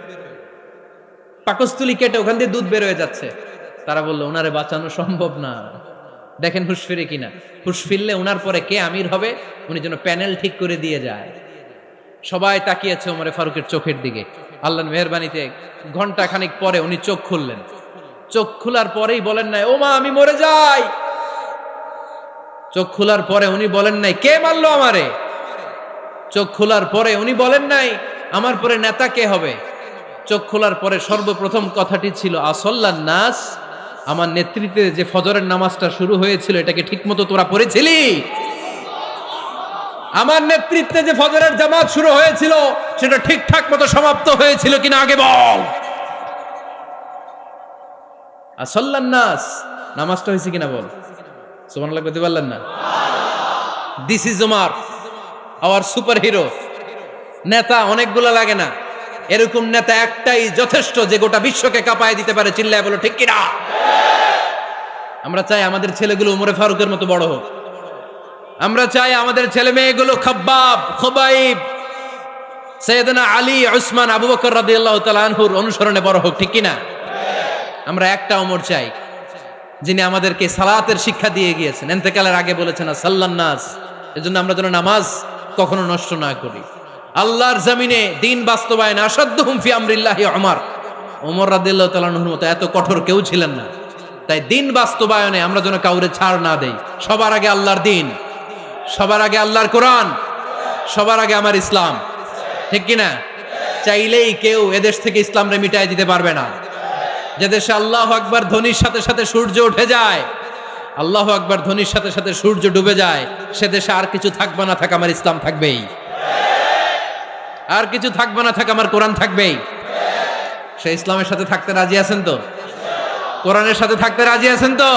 S1: পাকস্থলী কেটে ওখান দিয়ে দুধ বের হয়ে যাচ্ছে। তারা বললো ওনারে বাঁচানো সম্ভব না, দেখেন হুঁশ ফিরে কিনা। হুঁশ ফিরলে ওনার পরে কে আমির হবে, উনি যেন প্যানেল ঠিক করে দিয়ে যায়। সবাই তাকিয়েছে ওমরে ফারুকের চোখের দিকে। আল্লাহর মেহেরবানিতে ঘন্টা খানিক পরে উনি চোখ খুললেন। চোখ খোলার পরেই বলেন নাই, ও মা আমি মরে যাই। চোখ খোলার পরে উনি বলেন নাই, কে মারলো আমারে। চোখ খোলার পরে উনি বলেন নাই, আমার পরে নেতা কে হবে। চোখ খোলার পরে সর্বপ্রথম কথাটি ছিল, আসল্লান নাস, আমার নেতৃত্বে যে ফজরের নামাজটা শুরু হয়েছিল এটাকে ঠিকমতো তোরা পড়েছিলি? আমার নেতৃত্বে যে ফজরের জামাত শুরু হয়েছিল সেটা ঠিকঠাক মতো সমাপ্ত হয়েছিল কিনা আগে বল। আসল্লান নাস, নামাজটা হয়েছে কিনা বল। সুবহানাল্লাহ কইতে পারলেন না? This is Omar, hour super hero. নেতা অনেকগুলো লাগে না, এরকম নেতা একটাই যথেষ্ট যে গোটা বিশ্বকে কাঁপায় দিতে পারে। চিল্লায় বলো ঠিক কিনা। আমরা চাই আমাদের ছেলেগুলো ওমরে ফারুকের মতো বড় হোক। আমরা চাই আমাদের ছেলে মেয়েগুলো খাব্বাব, খুবাইব, সাইয়েদনা আলী, উসমান, আবু বকর রাদিয়াল্লাহু তাআলা আনহুর অনুসরণে বড় হোক, ঠিক কিনা। আমরা একটা ওমর চাই যিনি আমাদেরকে সালাতের শিক্ষা দিয়ে গিয়েছেন, ইন্তেকালের আগে বলেছেন সাল্লান নাস। এজন্য আমরা যেন নামাজ কখনো নষ্ট না করি। আল্লাহর জমিনে দিন বাস্তবায়ন আসাদ্দুহুম ফি আমরিল্লাহি ওমর রাদিয়াল্লাহু তাআলা আনহুর মতো এত কঠোর কেউ ছিলেন না। তাই দিন বাস্তবায়নে আমরা যেন কাউরে ছাড় না দেই। সবার আগে আল্লাহর দিন, সবার আগে আল্লাহর কোরআন, সবার আগে আমার ইসলাম, ঠিক কিনা। চাইলেই কেউ এদেশ থেকে ইসলামরে মিটাই দিতে পারবে না। যে দেশে আল্লাহু আকবার ধ্বনির সাথে সাথে সূর্য উঠে যায়, আল্লাহু আকবার ধ্বনির সাথে সাথে সূর্য ডুবে যায়, সে দেশে আর কিছু থাকবে না থাক আমার ইসলাম থাকবেই, আর কিছু থাকবে না থাক আমার কোরআন থাকবেই। সে ইসলামের সাথে থাকতে রাজি আছেন তো? কোরআনের সাথে থাকতে রাজি আছেন তো?